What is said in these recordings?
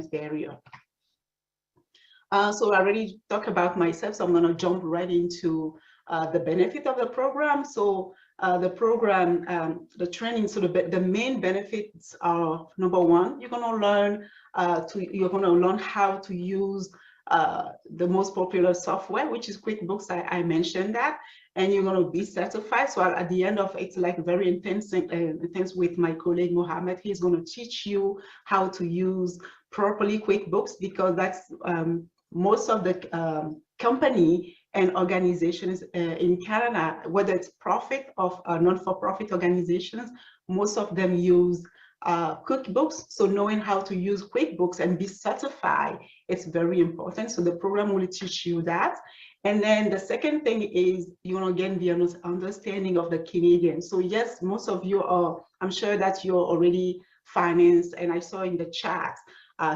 barrier. So I already talked about myself, so I'm going to jump right into the benefit of the program. So the program, the training, so the main benefits are, number one, you're going to learn how to use the most popular software, which is QuickBooks. I mentioned that, and you're going to be certified. So at the end of it's like very intense with my colleague Mohammed. He's going to teach you how to use properly QuickBooks, because that's most of the company and organizations in Canada, whether it's profit or non-for-profit organizations, most of them use QuickBooks. So knowing how to use QuickBooks and be certified, it's very important. So the program will teach you that. And then the second thing is you're going to gain the understanding of the Canadian. So yes, most of you are, I'm sure that you're already financed, and I saw in the chat,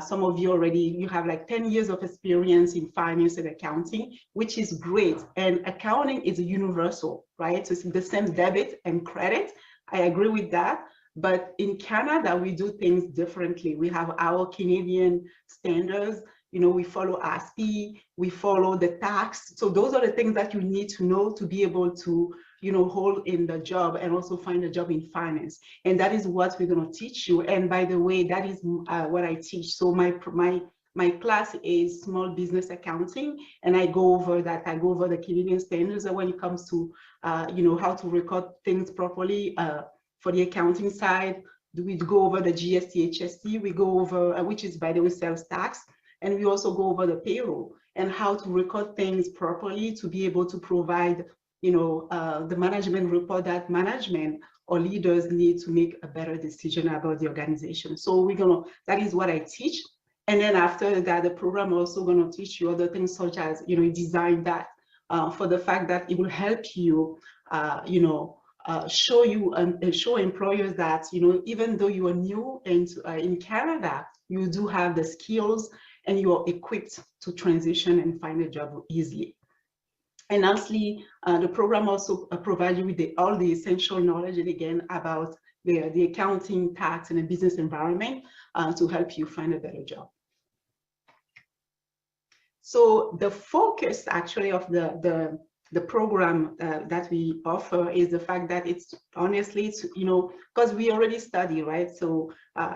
some of you already, you have like 10 years of experience in finance and accounting, which is great. And accounting is universal, right? So it's the same debit and credit. I agree with that. But in Canada, we do things differently. We have our Canadian standards. You know, we follow ASPE, we follow the tax. So those are the things that you need to know to be able to, you know, hold in the job and also find a job in finance. And that is what we're going to teach you. And by the way, that is what I teach. So my class is small business accounting, and I go over that. I go over the Canadian standards when it comes to, you know, how to record things properly for the accounting side. We go over the GST, HST. We go over, which is, by the way, sales tax. And we also go over the payroll and how to record things properly to be able to provide, you know, the management report that management or leaders need to make a better decision about the organization. So that is what I teach. And then after that, the program also going to teach you other things such as, you know, design that for the fact that it will help you, you know, show employers that, you know, even though you are new in Canada, you do have the skills and you are equipped to transition and find a job easily. And lastly, the program also provides you with all the essential knowledge, and again, about the accounting, tax, and the business environment to help you find a better job. So the focus actually of the program that we offer is the fact that it's honestly, you know, because we already study, right? So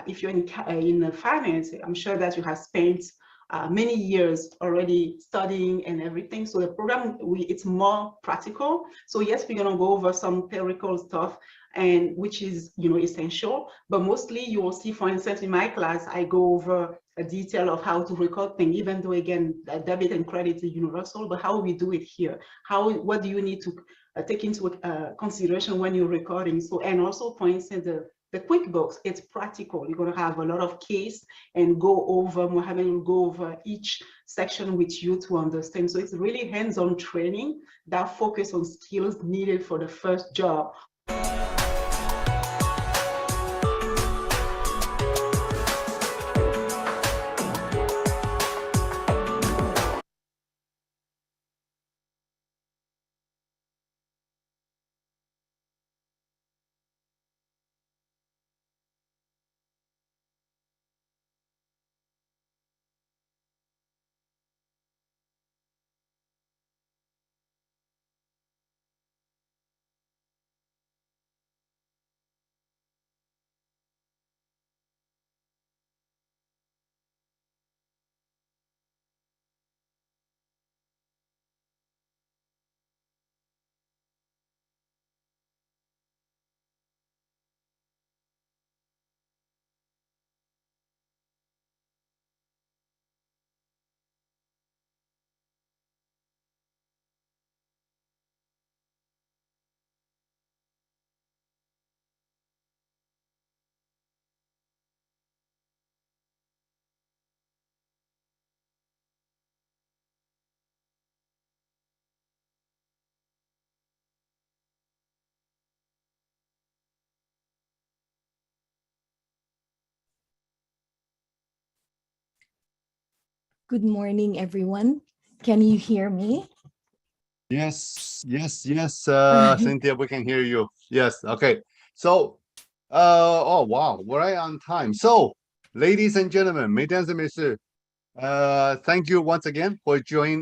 if you're in finance, I'm sure that you have spent many years already studying and everything. So the program, it's more practical. So yes, we're going to go over some theoretical stuff, and which is, you know, essential, but mostly you will see, for instance, in my class, I go over a detail of how to record things, even though again, debit and credit is universal, but how we do it here, what do you need to take into consideration when you're recording. So, and also, for instance, the QuickBooks, it's practical. You're going to have a lot of case and go over, Mohammed will go over each section with you to understand. So it's really hands-on training that focus on skills needed for the first job. Good morning, everyone. Can you hear me? Yes. Cynthia, we can hear you. Yes. Okay. So, oh wow, we're right on time. So, Ladies and gentlemen, mesdames et messieurs, thank you once again for joining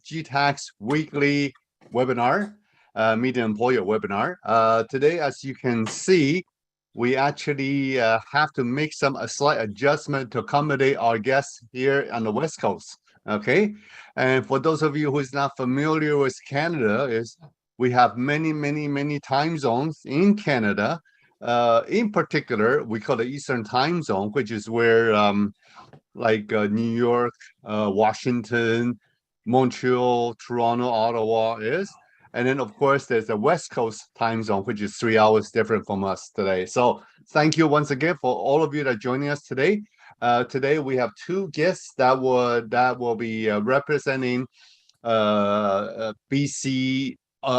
G-TAC's weekly webinar, Meet an Employer webinar. Today, as you can see, we actually have to make a slight adjustment to accommodate our guests here on the West Coast. Okay, and for those of you who is not familiar with Canada, we have many time zones in Canada. In particular, we call the Eastern Time Zone, which is where like New York, Washington, Montreal, Toronto, Ottawa is. And then, of course, there's the West Coast time zone, which is 3 hours different from us today. So thank you once again for all of you that are joining us today. Today, we have two guests that will be representing BC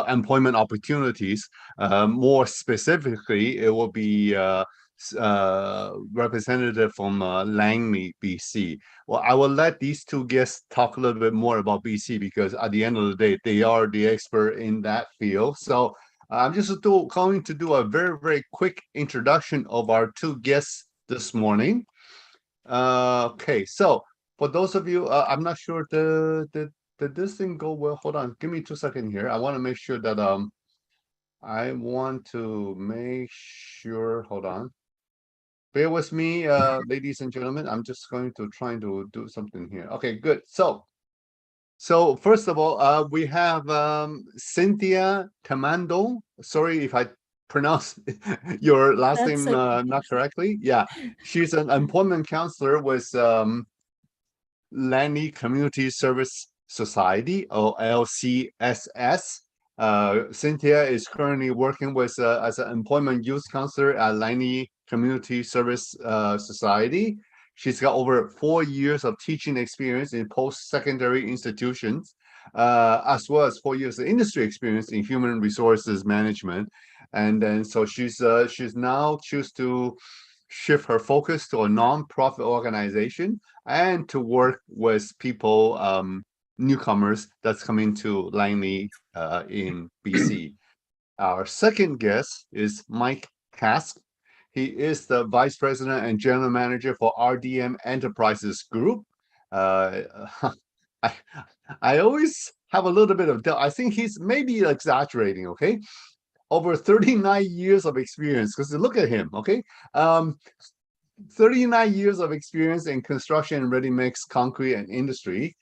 employment opportunities. More specifically, it will be representative from Langley, BC. Well, I will let these two guests talk a little bit more about BC because at the end of the day, they are the expert in that field. So I'm just going to do a very quick introduction of our two guests this morning. Okay, so for those of you, I'm not sure did this thing go well? Hold on, give me 2 seconds here. I want to make sure that hold on. Bear with me, ladies and gentlemen. I'm just going to try to do something here. Okay, good. So first of all, we have Cynthia Tamando. Sorry if I pronounce your last That's name okay. not correctly. Yeah, she's an employment counselor with Langley Community Service Society, or LCSS. Cynthia is currently working with as an employment youth counselor at Langley Community Service Society. She's got over 4 years of teaching experience in post-secondary institutions, as well as 4 years of industry experience in human resources management. And then so she's now choose to shift her focus to a non-profit organization and to work with people, newcomers that's coming to Langley in BC. Our second guest is Mike Kask. He is the Vice President and General Manager for RDM Enterprises Group. I, I always have a little bit of doubt. I think he's maybe exaggerating, okay? Over 39 years of experience, because look at him, okay? 39 years of experience in construction, ready-mix, concrete, and industry.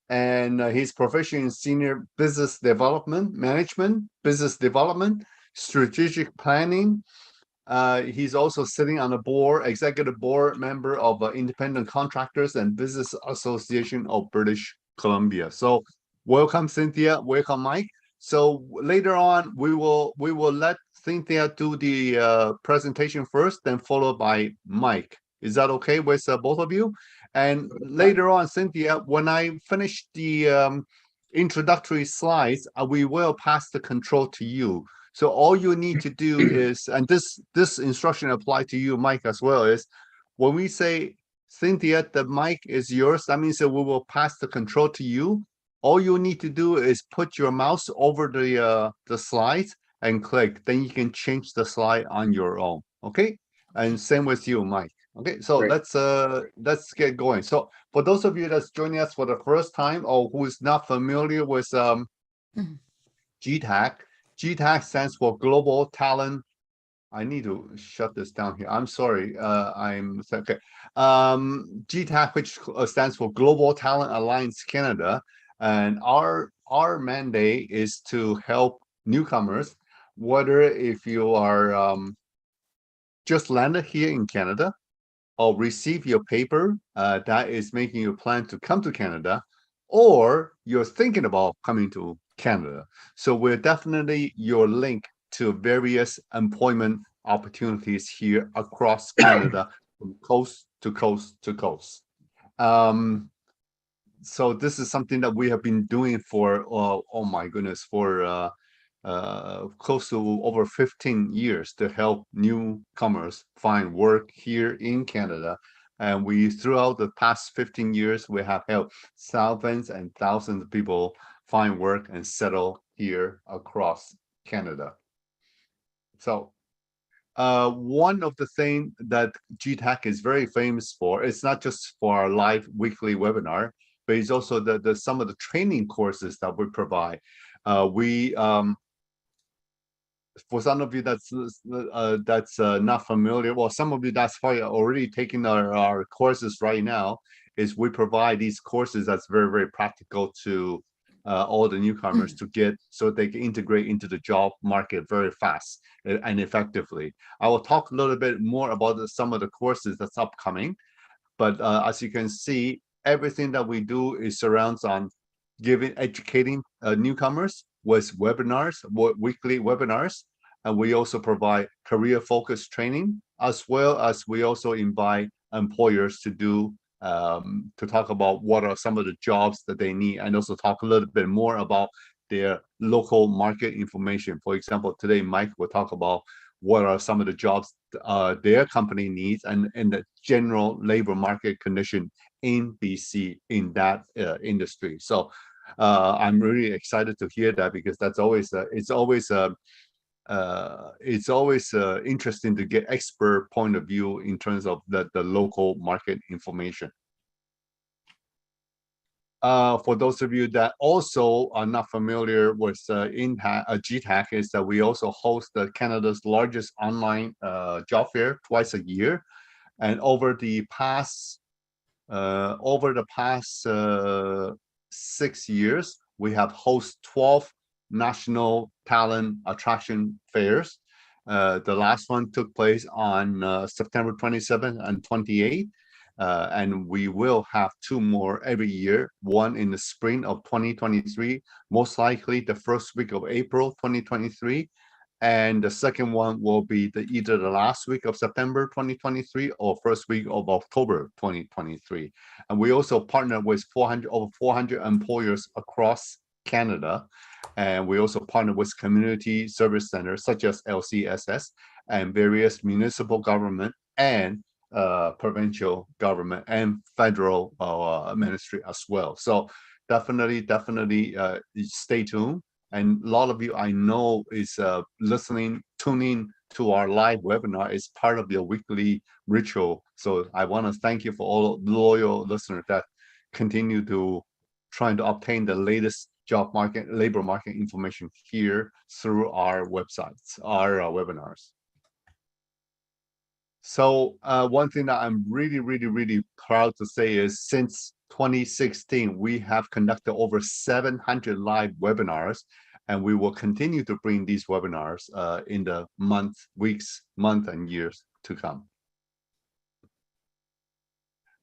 And he's proficient in senior business development, management, business development, strategic planning. He's also sitting on the board, executive board member of Independent Contractors and Business Association of British Columbia. So welcome, Cynthia. Welcome, Mike. So later on, we will let Cynthia do the presentation first, then followed by Mike. Is that okay with both of you? And later on, Cynthia, when I finish the introductory slides, we will pass the control to you. So all you need to do is, and this instruction apply to you, Mike, as well, is when we say, Cynthia, the mic is yours, that means that we will pass the control to you. All you need to do is put your mouse over the slides and click. Then you can change the slide on your own. Okay, and same with you, Mike. Okay, so let's get going. So for those of you that's joining us for the first time or who is not familiar with G-TAC, G-TAC stands for Global Talent. I need to shut this down here. I'm sorry. I'm okay. G-TAC, which stands for Global Talent Alliance Canada, and our mandate is to help newcomers, whether if you are just landed here in Canada or receive your paper that is making you plan to come to Canada, or you're thinking about coming to Canada. So we're definitely your link to various employment opportunities here across Canada from coast to coast to coast. So this is something that we have been doing for, oh my goodness, for close to over 15 years to help newcomers find work here in Canada. And we, throughout the past 15 years, we have helped thousands and thousands of people find work and settle here across Canada. So One of the things that G-TAC is very famous for, it's not just for our live weekly webinar, but it's also the some of the training courses that we provide. For some of you that's not familiar, well, some of you that's probably already taking our courses right now, is we provide these courses that's very, very practical to all the newcomers to get, so they can integrate into the job market very fast and effectively. I will talk a little bit more about some of the courses that's upcoming, but as you can see, everything that we do is surrounds on educating newcomers with webinars, weekly webinars, and we also provide career-focused training, as well as we also invite employers to do to talk about what are some of the jobs that they need, and also talk a little bit more about their local market information. For example, today Mike will talk about what are some of the jobs their company needs, and the general labor market condition in BC in that industry. So I'm really excited to hear that, because that's always it's always interesting to get expert point of view in terms of the local market information. For those of you that also are not familiar with G-TAC, is that we also host Canada's largest online job fair twice a year, and over the past 6 years, we have hosted 12 national talent attraction fairs. The last one took place on September 27th and 28th. And we will have 2 more every year, one in the spring of 2023, most likely the first week of April 2023. And the second one will be either the last week of September 2023 or first week of October 2023. And we also partner with over 400 employers across Canada. And we also partner with community service centers such as LCSS and various municipal government and provincial government and federal ministry as well. So definitely stay tuned. And a lot of you I know is tuning to our live webinar is part of your weekly ritual. So I want to thank you for all loyal listeners that continue to trying to obtain the latest job market, labor market information here through our websites, our webinars. So one thing that I'm really proud to say is since 2016, we have conducted over 700 live webinars, and we will continue to bring these webinars in the months and years to come.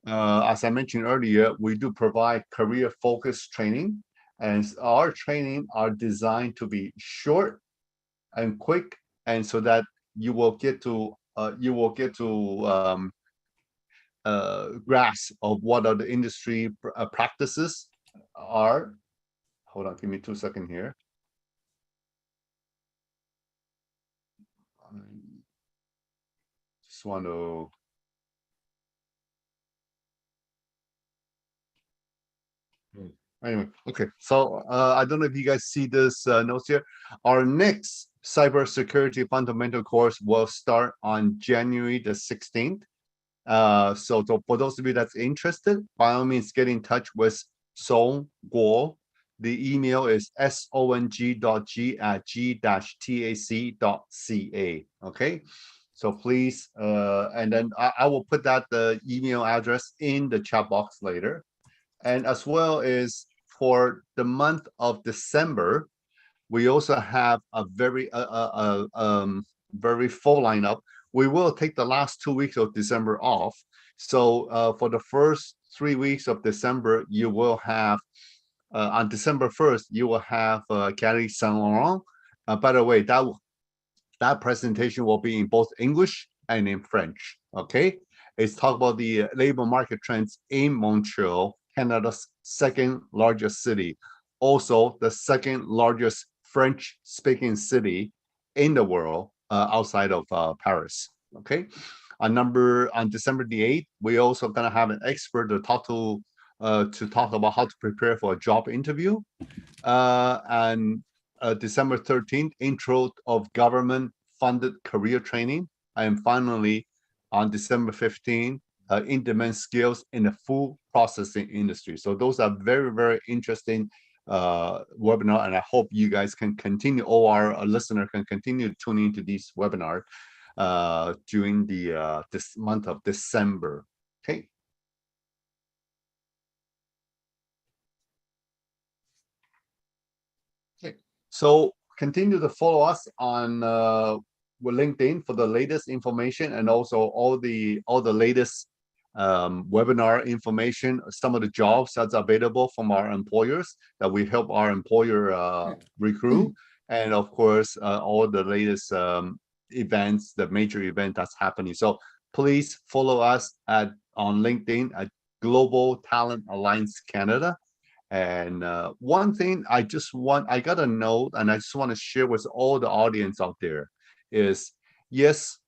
As I mentioned earlier, we do provide career-focused training, and our training are designed to be short and quick, and so that you will get to grasp of what are the industry practices are. Hold on, give me 2 seconds here. I just want to. Anyway, okay. So I don't know if you guys see this notes here. Our next cybersecurity fundamental course will start on January the 16th. So for those of you that's interested, by all means, get in touch with Song Guo. The email is song.g@g-tac.ca. Okay, so please, and then I will put the email address in the chat box later. And as well as for the month of December, we also have a very full lineup. We will take the last 2 weeks of December off. So for the first 3 weeks of December, you will have on December 1st, you will have Gary Saint Laurent. By the way, that presentation will be in both English and in French. Okay, it's talk about the labor market trends in Montreal, Canada's second largest city, also the second largest French-speaking city in the world outside of Paris. Okay, on December the 8th, we also gonna have an expert to talk about how to prepare for a job interview, and December 13th, intro of government-funded career training. and finally, on December 15, in-demand skills in the food processing industry. So those are very, very interesting webinar, and I hope you guys can continue, or our listener can continue tuning into these webinars during the this month of December. Okay. Okay. So continue to follow us on LinkedIn for the latest information, and also all the latest webinar information, some of the jobs that's available from our employers that we help our employer recruit, and of course all the latest events, the major event that's happening. So please follow us on LinkedIn at Global Talent Alliance Canada. And one thing I got a note, and I just want to share with all the audience out there is, yes,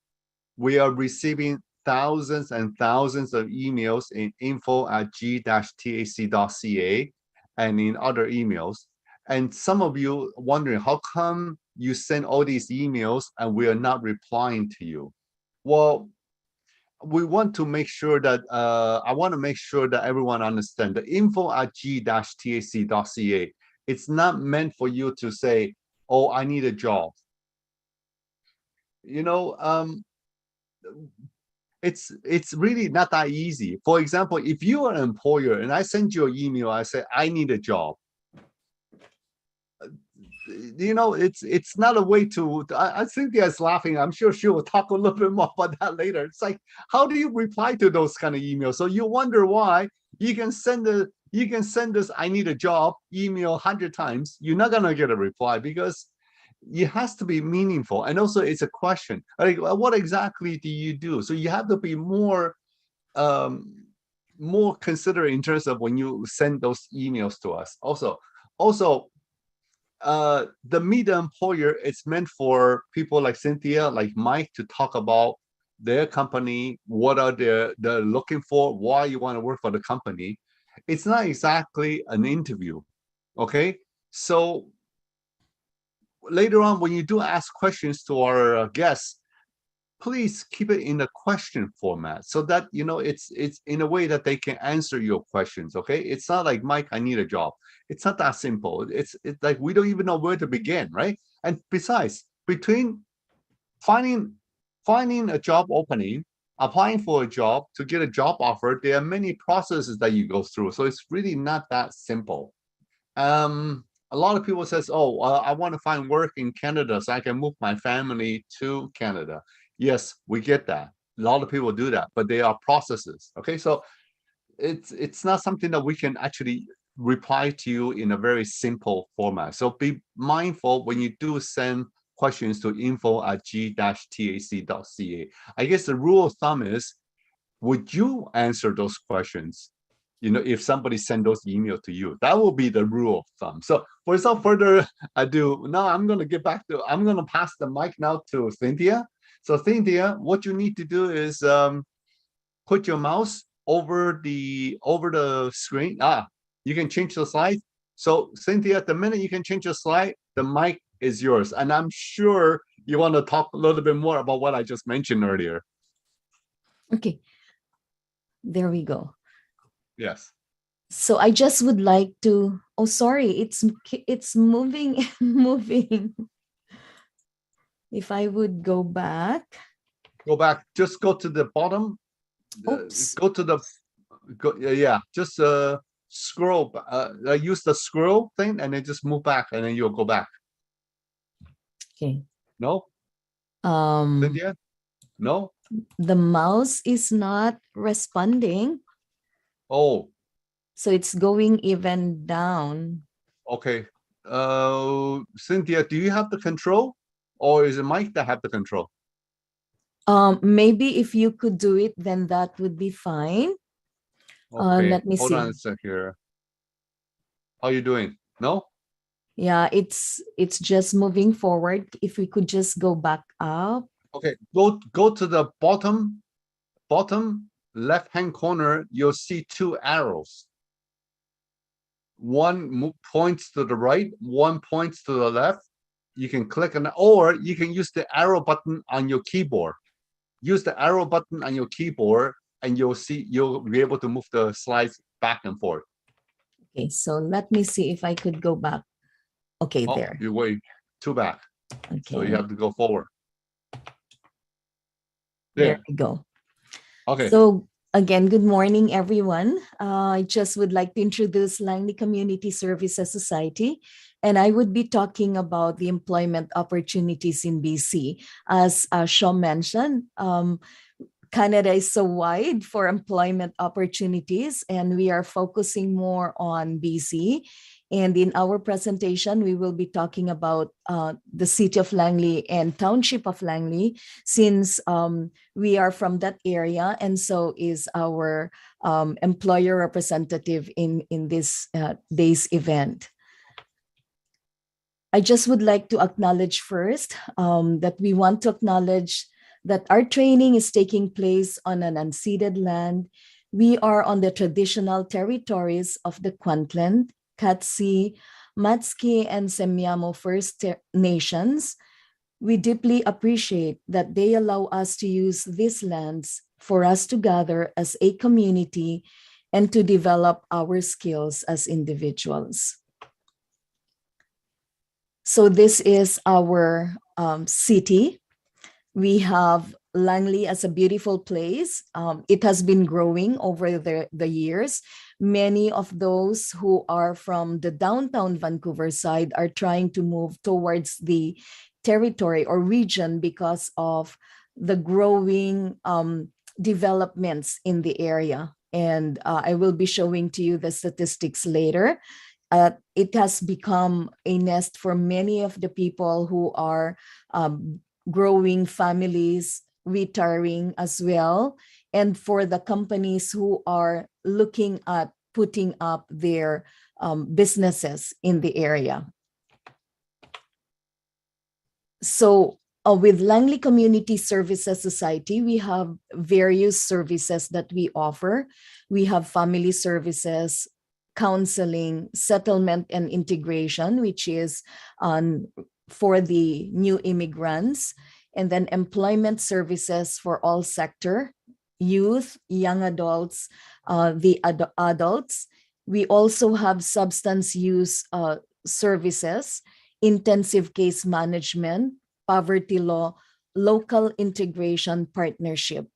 we are receiving thousands and thousands of emails in info@g-tac.ca and in other emails. And some of you wondering, how come you send all these emails and we are not replying to you? Well, we want to make sure that I want to make sure that everyone understands the info@g-tac.ca. It's not meant for you to say, oh, I need a job. You know, it's really not that easy. For example, if you are an employer and I send you an email, I say, I need a job. You know, it's not a way to, I think Cynthia's laughing. I'm sure she will talk a little bit more about that later. It's like, how do you reply to those kind of emails? So you wonder why you can send this I need a job email 100 times. You're not gonna get a reply because it has to be meaningful. And also it's a question, like, what exactly do you do? So you have to be more considerate in terms of when you send those emails to us. Also, the meet the employer, it's meant for people like Cynthia, like Mike, to talk about their company, what are they're looking for, why you want to work for the company. It's not exactly an interview. Okay, so later on when you do ask questions to our guests, please keep it in a question format so that you know it's in a way that they can answer your questions. Okay, it's not like, Mike, I need a job. It's not that simple. It's like we don't even know where to begin, right? And besides, between finding a job opening, applying for a job, to get a job offer, there are many processes that you go through. So it's really not that simple. A lot of people says, oh, I want to find work in Canada so I can move my family to Canada. Yes, we get that. A lot of people do that, but they are processes. Okay, so it's not something that we can actually reply to you in a very simple format. So be mindful when you do send questions to info@g-tac.ca. I guess the rule of thumb is, would you answer those questions? You know, if somebody send those emails to you, that will be the rule of thumb. So without further ado, now I'm going to pass the mic now to Cynthia. So Cynthia, what you need to do is put your mouse over the screen. You can change the slide. So Cynthia, the minute you can change the slide, the mic is yours. And I'm sure you want to talk a little bit more about what I just mentioned earlier. Okay, there we go. Yes. So I just would like to, oh, sorry, it's moving, moving. If I would go back. Go back, just go to the bottom. Oops. Just scroll, use the scroll thing and then just move back and then you'll go back. Okay. No? Cynthia? No? The mouse is not responding. Oh. So it's going even down. Okay. Cynthia, do you have the control? Or is it Mike that have the control? Maybe if you could do it, then that would be fine. Okay, let me hold see. on a sec here. How are you doing? No? Yeah, it's just moving forward. If we could just go back up. Okay, go to the bottom left-hand corner. You'll see two arrows. One points to the right, one points to the left. You can click on it, or you can use the arrow button on your keyboard. use the arrow button on your keyboard, and you'll be able to move the slides back and forth. Okay, so let me see if I could go back. Okay, Oh, there. you way too back. So you Okay, have to go forward. there There. we go. Okay. So again, good morning, everyone. I just would like to introduce Langley Community Services Society, and I would be talking about the employment opportunities in BC. As Shaw mentioned, Canada is so wide for employment opportunities, and we are focusing more on BC. And in our presentation, we will be talking about the city of Langley and township of Langley, since we are from that area, and so is our employer representative in this day's event. I just would like to acknowledge first that we want to acknowledge that our training is taking place on an unceded land. We are on the traditional territories of the Kwantlen, Katsi, Matski, and Semiahmoo First Nations. We deeply appreciate that they allow us to use these lands for us to gather as a community and to develop our skills as individuals. So this is our city. We have Langley as a beautiful place. It has been growing over the years. Many of those who are from the downtown Vancouver side are trying to move towards the territory or region because of the growing developments in the area. And I will be showing to you the statistics later. It has become a nest for many of the people who are growing families, retiring as well, and for the companies who are looking at putting up their businesses in the area. So with Langley Community Services Society, we have various services that we offer. We have family services, counseling, settlement and integration, which is for the new immigrants, and then employment services for all sector, youth, young adults, the adults. We also have substance use services, intensive case management, poverty law, local integration partnership.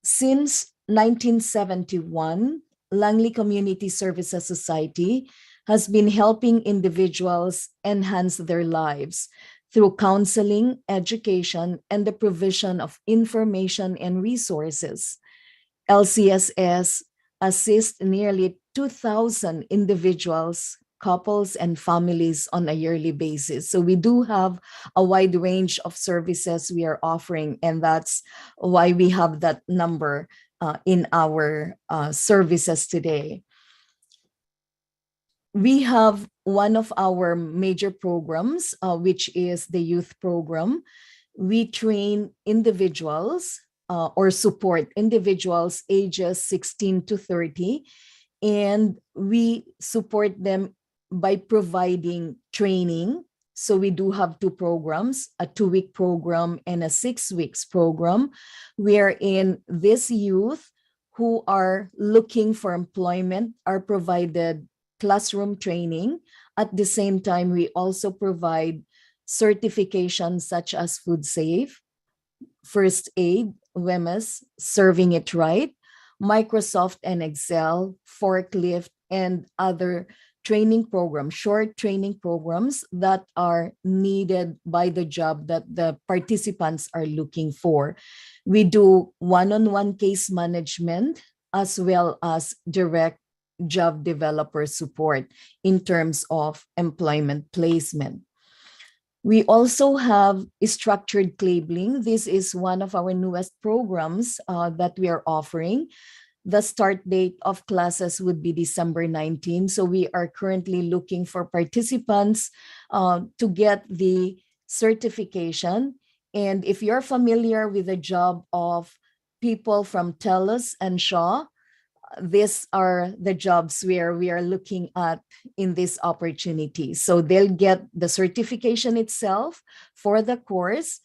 Since 1971, Langley Community Services Society has been helping individuals enhance their lives through counseling, education, and the provision of information and resources. LCSS assists nearly 2,000 individuals, couples, and families on a yearly basis. So we do have a wide range of services we are offering, and that's why we have that number in our services today. We have one of our major programs, which is the youth program. We train individuals or support individuals ages 16 to 30, and we support them by providing training. So we do have two programs, a 2-week program and a 6 weeks program, wherein this youth who are looking for employment are provided classroom training. At the same time, we also provide certifications such as food safe, first aid, WEMS, serving it right, Microsoft and Excel, forklift, and other training programs, short training programs that are needed by the job that the participants are looking for. We do one-on-one case management as well as direct job developer support in terms of employment placement. We also have structured cabling. This is one of our newest programs that we are offering. The start date of classes would be December 19. So we are currently looking for participants to get the certification. And if you're familiar with the job of people from TELUS and Shaw, these are the jobs where we are looking at in this opportunity. So they'll get the certification itself for the course.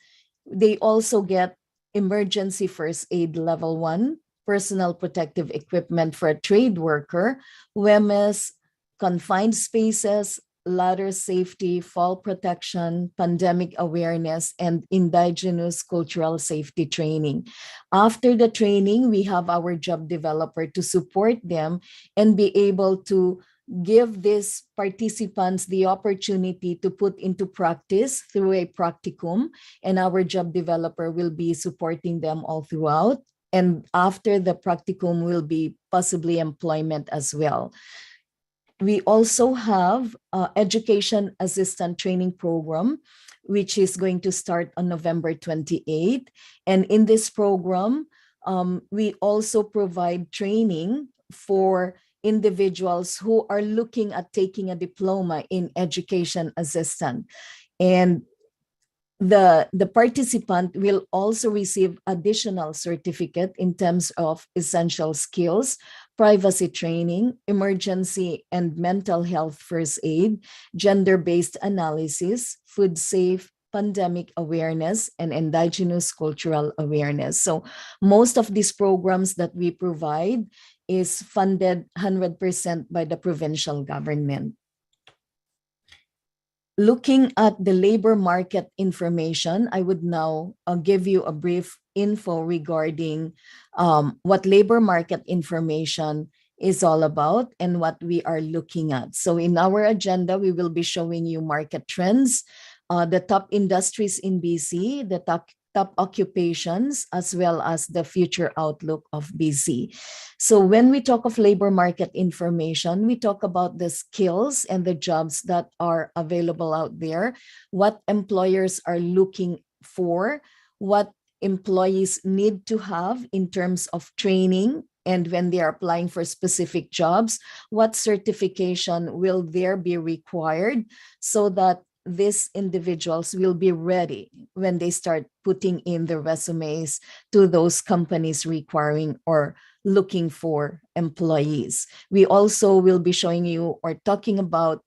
They also get emergency first aid level 1, personal protective equipment for a trade worker, WEMES, confined spaces, ladder safety, fall protection, pandemic awareness, and indigenous cultural safety training. After the training, we have our job developer to support them and be able to give these participants the opportunity to put into practice through a practicum, and our job developer will be supporting them all throughout. And after the practicum will be possibly employment as well. We also have education assistant training program, which is going to start on November 28th. And in this program, we also provide training for individuals who are looking at taking a diploma in education assistant. And the participant will also receive additional certificate in terms of essential skills, privacy training, emergency and mental health first aid, gender-based analysis, food safe, pandemic awareness, and indigenous cultural awareness. So most of these programs that we provide is funded 100% by the provincial government. Looking at the labor market information, I would now give you a brief info regarding what labor market information is all about and what we are looking at. So in our agenda, we will be showing you market trends, the top industries in BC, the top occupations, as well as the future outlook of BC. So when we talk of labor market information, we talk about the skills and the jobs that are available out there, what employers are looking for, what employees need to have in terms of training, and when they are applying for specific jobs, what certification will there be required so that these individuals will be ready when they start putting in their resumes to those companies requiring or looking for employees. We also will be showing you or talking about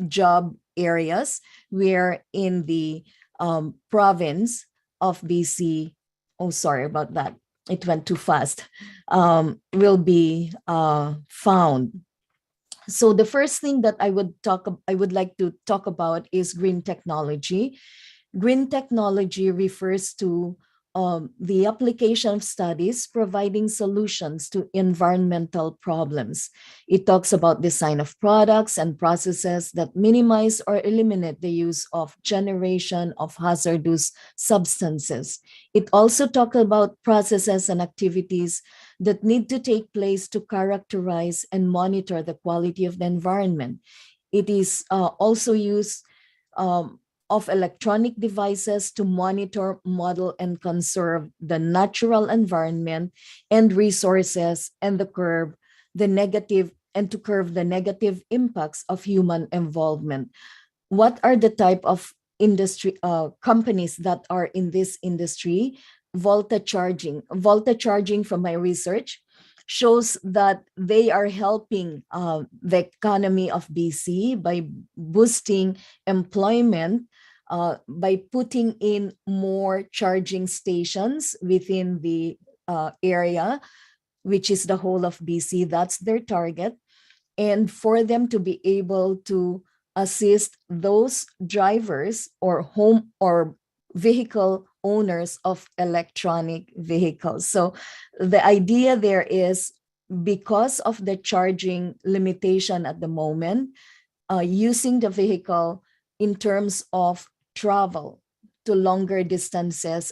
job areas where in the province of BC, oh, sorry about that, it went too fast, will be found. So the first thing that I would like to talk about is green technology. Green technology refers to the application of studies providing solutions to environmental problems. It talks about design of products and processes that minimize or eliminate the use of generation of hazardous substances. It also talks about processes and activities that need to take place to characterize and monitor the quality of the environment. It is also used of electronic devices to monitor, model, and conserve the natural environment and resources and to curb the negative impacts of human involvement. What are the type of industry companies that are in this industry? Volta charging from my research shows that they are helping the economy of BC by boosting employment by putting in more charging stations within the area, which is the whole of BC. That's their target. And for them to be able to assist those drivers or home or vehicle owners of electronic vehicles. So the idea there is, because of the charging limitation at the moment, using the vehicle in terms of travel to longer distances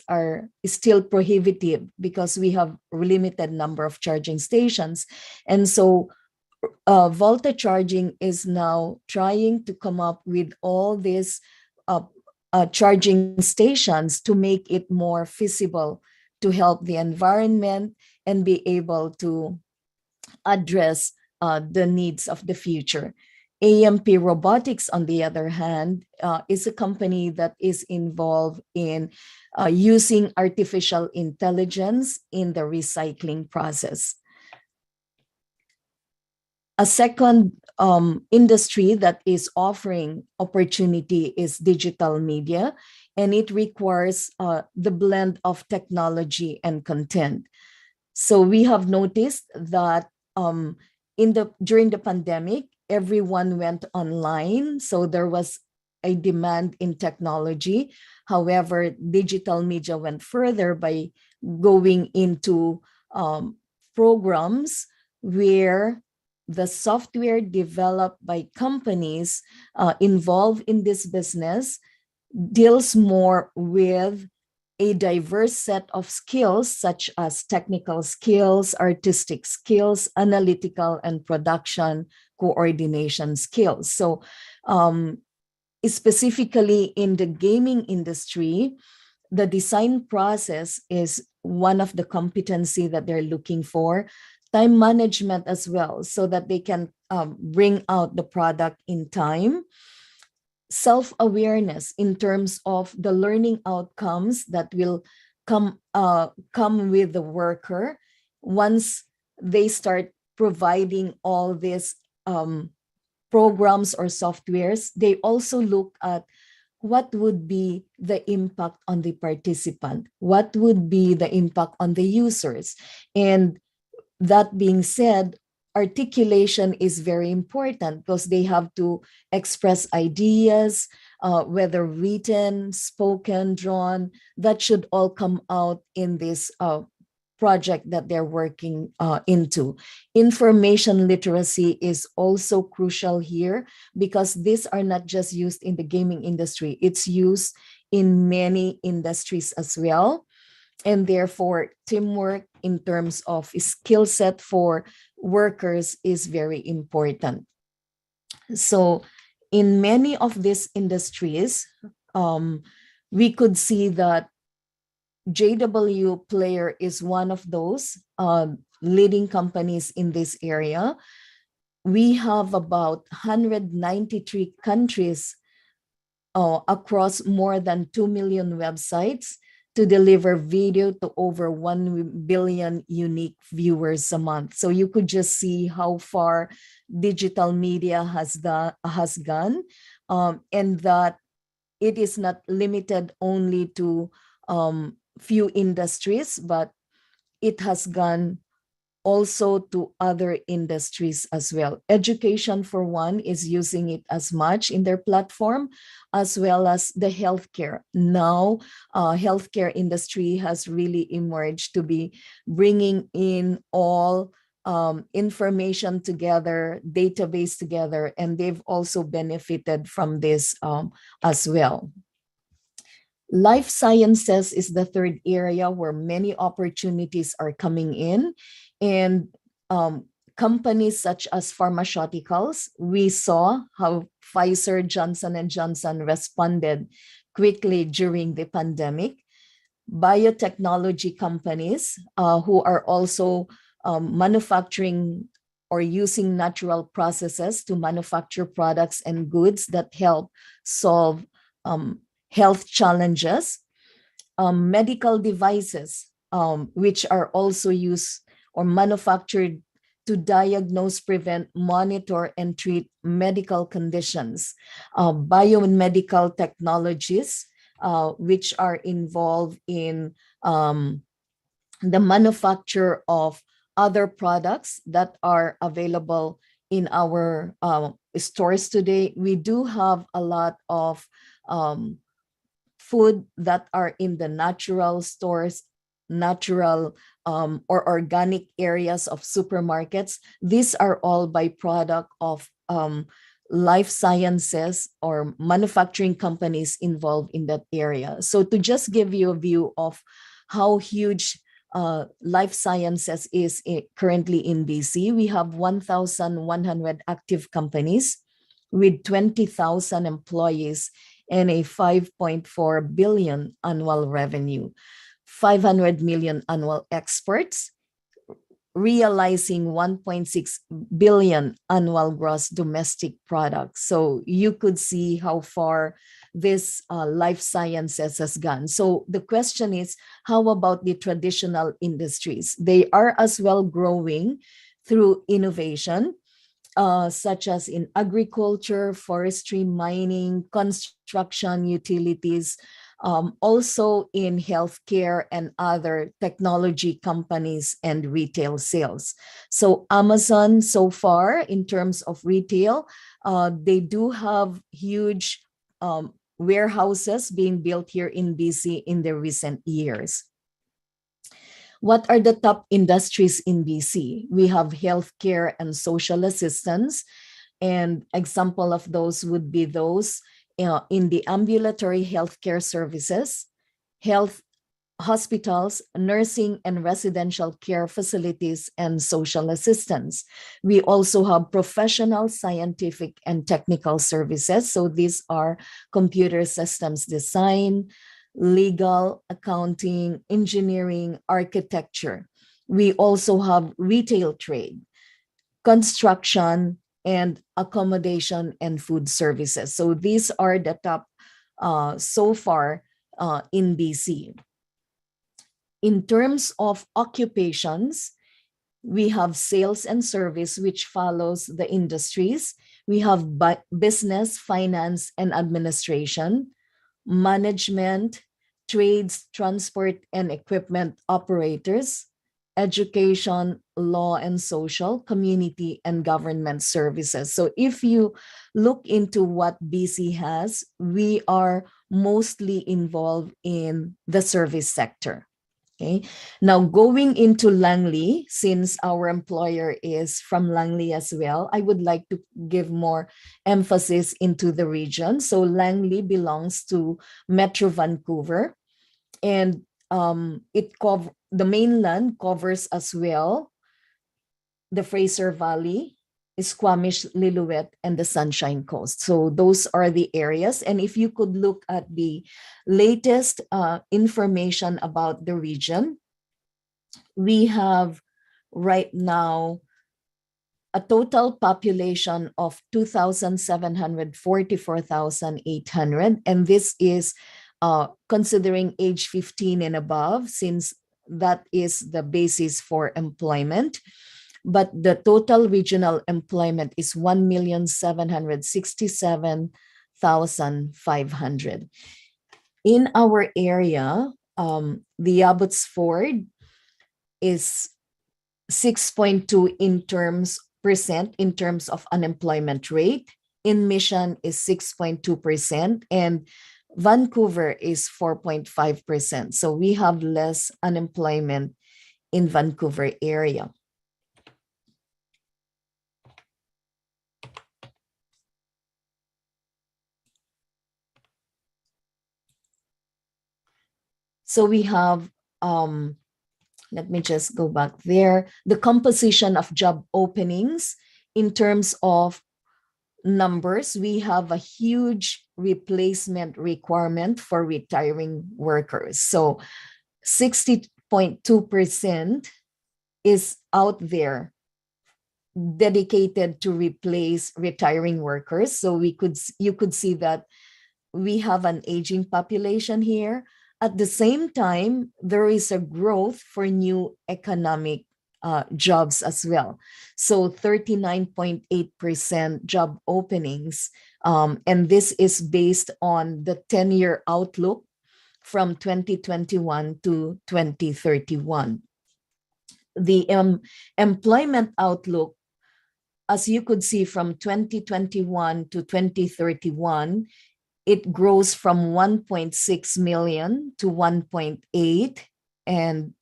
is still prohibitive because we have a limited number of charging stations. And so Volta Charging is now trying to come up with all these charging stations to make it more feasible to help the environment and be able to address the needs of the future. AMP Robotics, on the other hand, is a company that is involved in using artificial intelligence in the recycling process. A second industry that is offering opportunity is digital media. and it requires the blend of technology and content. So we have noticed that during the pandemic, everyone went online. So there was a demand in technology. However, digital media went further by going into programs where the software developed by companies involved in this business deals more with a diverse set of skills, such as technical skills, artistic skills, analytical and production coordination skills. So specifically in the gaming industry, the design process is one of the competency that they're looking for. Time management as well, so that they can bring out the product in time. Self-awareness in terms of the learning outcomes that will come with the worker once they start providing all these programs or softwares. They also look at what would be the impact on the participant, what would be the impact on the users. And that being said, articulation is very important because they have to express ideas, whether written, spoken, drawn, that should all come out in this project that they're working into. Information literacy is also crucial here because these are not just used in the gaming industry, it's used in many industries as well. And therefore, teamwork in terms of skill set for workers is very important. So in many of these industries, we could see that JW Player is one of those leading companies in this area. We have about 193 countries across more than 2 million websites to deliver video to over 1 billion unique viewers a month. So you could just see how far digital media has gone, and that it is not limited only to few industries, but it has gone also to other industries as well. Education, for one, is using it as much in their platform, as well as the healthcare. Now, healthcare industry has really emerged to be bringing in all information together, database together, and they've also benefited from this as well. Life sciences is the third area where many opportunities are coming in. And companies such as pharmaceuticals, we saw how Pfizer, Johnson & Johnson responded quickly during the pandemic. Biotechnology companies who are also manufacturing or using natural processes to manufacture products and goods that help solve health challenges. Medical devices, which are also used or manufactured to diagnose, prevent, monitor, and treat medical conditions. Biomedical technologies, which are involved in the manufacture of other products that are available in our stores today. We do have a lot of food that are in the natural stores, natural or organic areas of supermarkets. These are all byproduct of life sciences or manufacturing companies involved in that area. So to just give you a view of how huge life sciences is currently in BC, we have 1,100 active companies with 20,000 employees and a 5.4 billion annual revenue, 500 million annual exports, realizing 1.6 billion annual gross domestic product. So you could see how far this life sciences has gone. So the question is, how about the traditional industries? They are as well growing through innovation, such as in agriculture, forestry, mining, construction, utilities, also in healthcare and other technology companies and retail sales. So Amazon so far in terms of retail, they do have huge warehouses being built here in BC in the recent years. What are the top industries in BC? We have healthcare and social assistance, and example of those would be those in the ambulatory healthcare services, health hospitals, nursing and residential care facilities, and social assistance. We also have professional, scientific, and technical services. So these are computer systems design, legal, accounting, engineering, architecture. We also have retail trade, construction, and accommodation and food services. So these are the top so far in BC. In terms of occupations, we have sales and service, which follows the industries. We have business, finance, and administration, management, trades, transport and equipment operators, education, law and social, community, and government services. So if you look into what BC has, we are mostly involved in the service sector. Okay. Now going into Langley, since our employer is from Langley as well, I would like to give more emphasis into the region. So Langley belongs to Metro Vancouver, and the mainland covers as well the Fraser Valley, Squamish, Lillooet, and the Sunshine Coast. So those are the areas. And if you could look at the latest information about the region, we have right now a total population of 2,744,800. And this is considering age 15 and above, since that is the basis for employment. But the total regional employment is 1,767,500. In our area, the Abbotsford is 6.2 in terms of unemployment rate. In Mission is 6.2%, and Vancouver is 4.5%. So we have less unemployment in Vancouver area. So we have, let me just go back there, the composition of job openings in terms of numbers. We have a huge replacement requirement for retiring workers. So 60.2% is out there dedicated to replace retiring workers. So you could see that we have an aging population here. At the same time, there is a growth for new economic jobs as well. So 39.8% job openings. And this is based on the 10-year outlook from 2021 to 2031. The employment outlook, as you could see from 2021 to 2031, it grows from 1.6 million to 1.8 and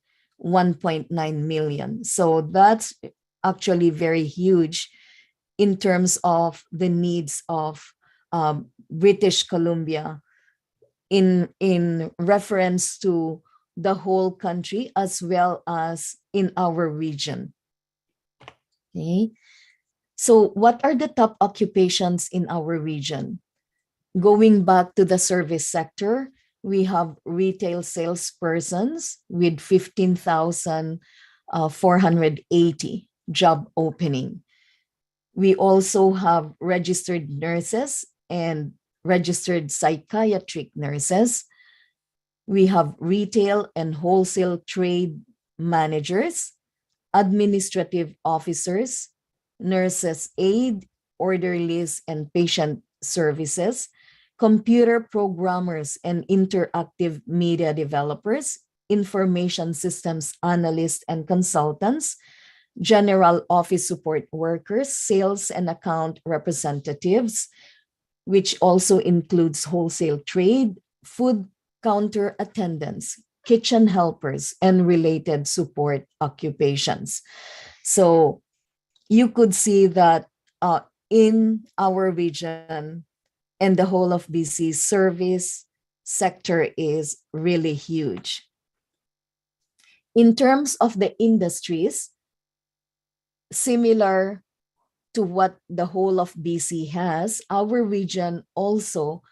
1.9 million. So that's actually very huge in terms of the needs of British Columbia in reference to the whole country as well as in our region. Okay. So what are the top occupations in our region? Going back to the service sector, we have retail salespersons with 15,480 job opening. We also have registered nurses and registered psychiatric nurses. We have retail and wholesale trade managers, administrative officers, nurses aid, orderlies, and patient services, computer programmers and interactive media developers, information systems analysts and consultants, general office support workers, sales and account representatives, which also includes wholesale trade, food counter attendants, kitchen helpers, and related support occupations. So you could see that in our region and the whole of BC, service sector is really huge. In terms of the industries, similar to what the whole of BC has, our region also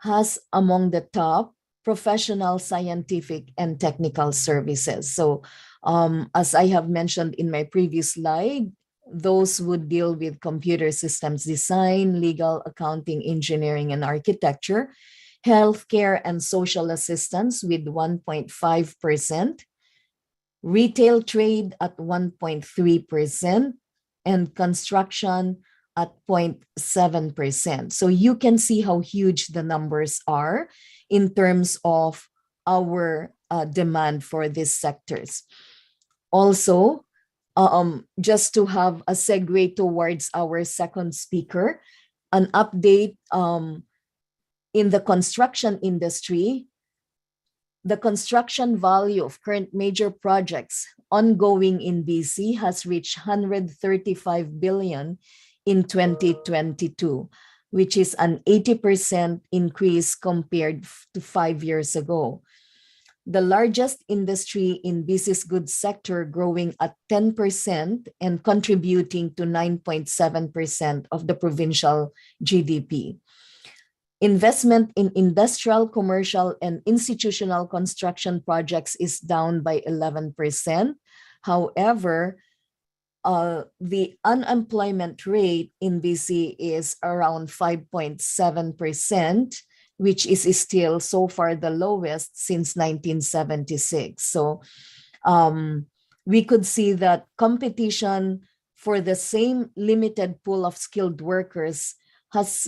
has among the top professional, scientific, and technical services. So as I have mentioned in my previous slide, those would deal with computer systems design, legal, accounting, engineering, and architecture, healthcare and social assistance with 1.5%, retail trade at 1.3%, and construction at 0.7%. So you can see how huge the numbers are in terms of our demand for these sectors. Also, just to have a segue towards our second speaker, an update in the construction industry. The construction value of current major projects ongoing in BC has reached 135 billion in 2022, which is an 80% increase compared to 5 years ago. The largest industry in BC's goods sector growing at 10% and contributing to 9.7% of the provincial GDP. Investment in industrial, commercial, and institutional construction projects is down by 11%. However, the unemployment rate in BC is around 5.7%, which is still so far the lowest since 1976. So we could see that competition for the same limited pool of skilled workers has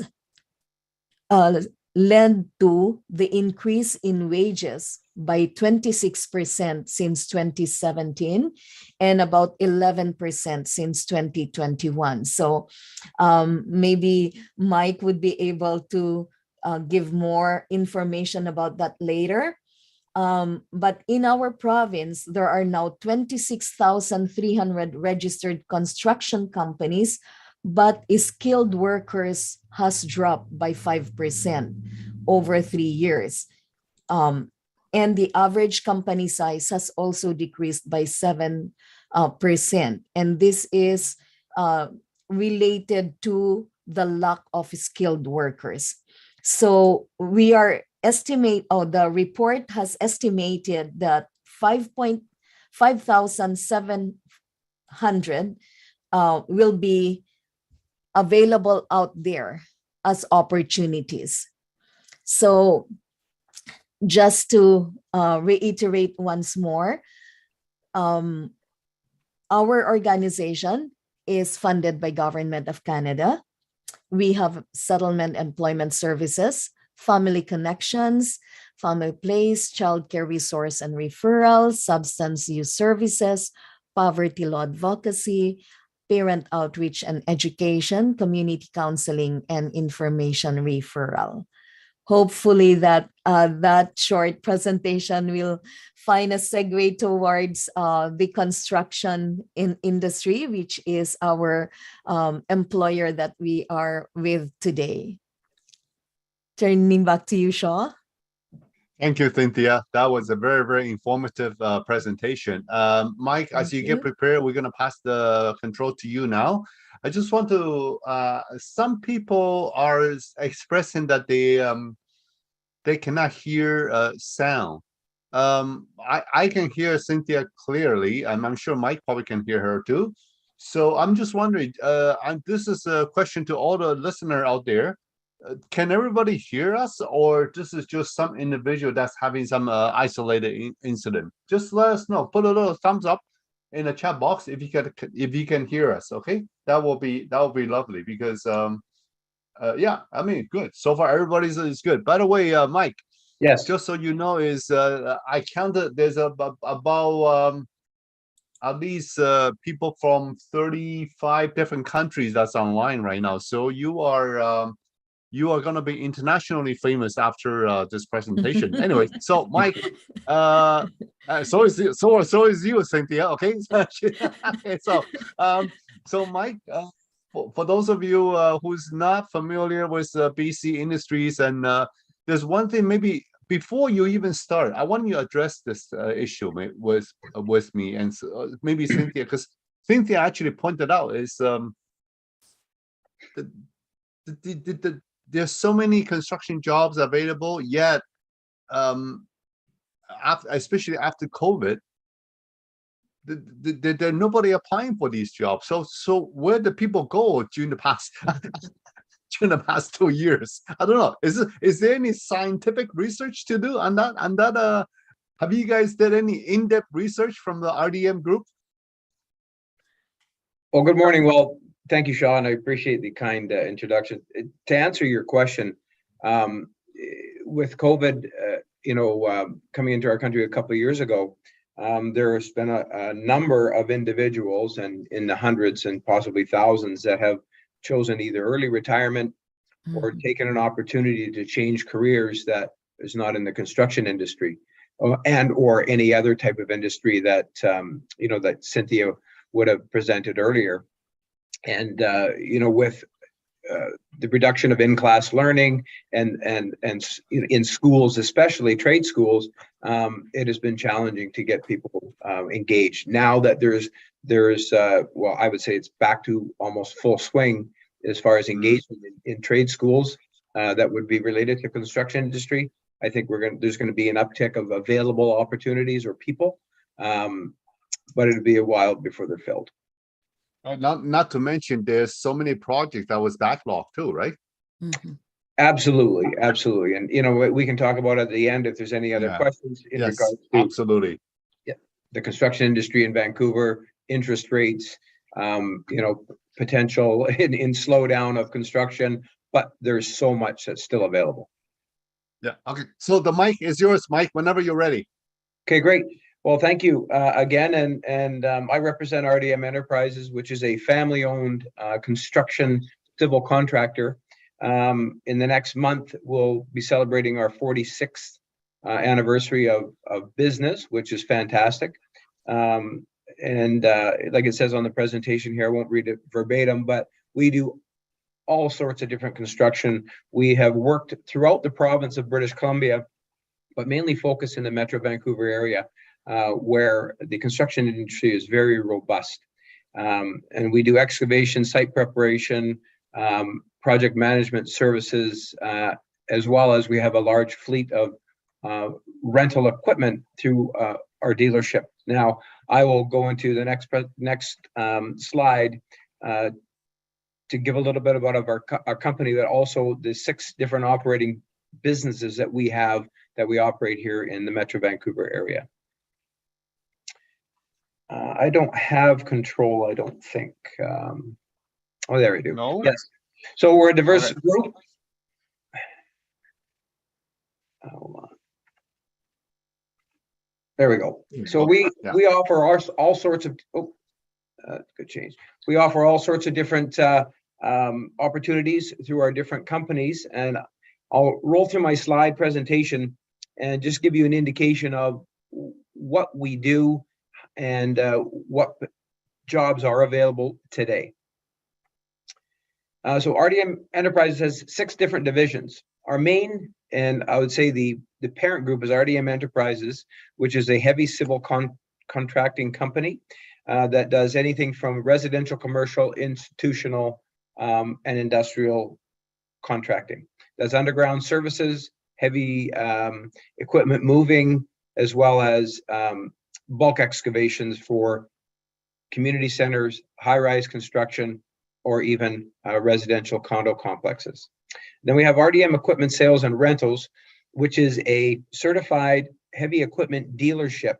led to the increase in wages by 26% since 2017 and about 11% since 2021. So maybe Mike would be able to give more information about that later. But in our province, there are now 26,300 registered construction companies, but skilled workers has dropped by 5% over 3 years. And the average company size has also decreased by 7%. And this is related to the lack of skilled workers. So we are the report has estimated that 5,700 will be available out there as opportunities. So just to reiterate once more, our organization is funded by Government of Canada. We have settlement employment services, family connections, family place, childcare resource and referral, substance use services, poverty law advocacy, parent outreach and education, community counseling, and information referral. Hopefully that that short presentation will find a segue towards the construction industry, which is our employer that we are with today. Turning back to you, Shaw. Thank you, Cynthia. That was a very, very informative presentation. Mike, as you get prepared, we're going to pass the control to you now. I just want to, some people are expressing that they cannot hear sound. I can hear Cynthia clearly, and I'm sure Mike probably can hear her too. So I'm just wondering, this is a question to all the listener out there. Can everybody hear us, or this is just some individual that's having some isolated incident? Just let us know. Put a little thumbs up in the chat box if you can hear us. Okay, that will be lovely, because Yeah, I mean, good. So far, everybody's is good. By the way, Mike, Yes. just so you know, is I counted. There's about at least people from 35 different countries that's online right now. So you are gonna be internationally famous after this presentation. Anyway, so Mike, so is you, Cynthia. Okay, okay. So Mike, for those of you who's not familiar with BC Industries, and there's one thing maybe before you even start, I want you to address this issue with me and maybe Cynthia, because Cynthia actually pointed out is there's so many construction jobs available, yet especially after COVID, there nobody applying for these jobs. So where do people go during the past during the past 2 years? I don't know. Is there any scientific research to do on that? Have you guys did any in-depth research from the RDM group? Well, good morning. Well, thank you, Sean. I appreciate the kind introduction. To answer your question, with COVID, coming into our country a couple of years ago, there's been a number of individuals, and in the hundreds and possibly thousands, that have chosen either early retirement or taken an opportunity to change careers that is not in the construction industry, and or any other type of industry that that Cynthia would have presented earlier. And with the reduction of in-class learning and in schools, especially trade schools, it has been challenging to get people engaged. Now that there's well, I would say it's back to almost full swing as far as engagement in trade schools that would be related to construction industry. I think there's going to be an uptick of available opportunities or people, but it'll be a while before they're filled. Not to mention, there's so many projects that was backlogged too, right? Absolutely, and we can talk about at the end if there's any other questions in regards to absolutely. Yeah, the construction industry in Vancouver, interest rates, potential in slowdown of construction, but there's so much that's still available. Yeah. Okay. So the mic is yours, Mike. Whenever you're ready. Okay, great. Well, thank you again, and I represent RDM Enterprises, which is a family-owned construction civil contractor. In the next month, we'll be celebrating our 46th anniversary of business, which is fantastic. And like it says on the presentation here, I won't read it verbatim, but we do all sorts of different construction. We have worked throughout the province of British Columbia, but mainly focused in the Metro Vancouver area, where the construction industry is very robust. And we do excavation, site preparation, project management services, as well as we have a large fleet of rental equipment through our dealership. Now, I will go into the next slide to give a little bit about our company, but also the 6 different operating businesses that we have that we operate here in the Metro Vancouver area. I don't have control, I don't think. Oh, there we do. No. Yes. So we're a diverse group. Hold on. There we go. So we offer all sorts of good change. We offer all sorts of different opportunities through our different companies, and I'll roll through my slide presentation and just give you an indication of what we do and what jobs are available today. So RDM Enterprises has 6 different divisions. Our main, and I would say the parent group, is RDM Enterprises, which is a heavy civil contracting company that does anything from residential, commercial, institutional, and industrial contracting. Does underground services, heavy equipment moving, as well as bulk excavations for community centers, high-rise construction, or even residential condo complexes. Then we have RDM Equipment Sales and Rentals, which is a certified heavy equipment dealership.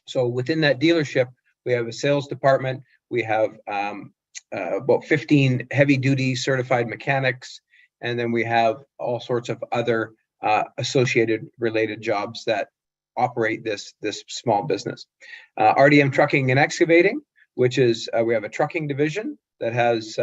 So within that dealership, we have a sales department. We have about 15 heavy-duty certified mechanics, And then we have all sorts of other associated related jobs that operate this small business. RDM Trucking and Excavating, which is, we have a trucking division that has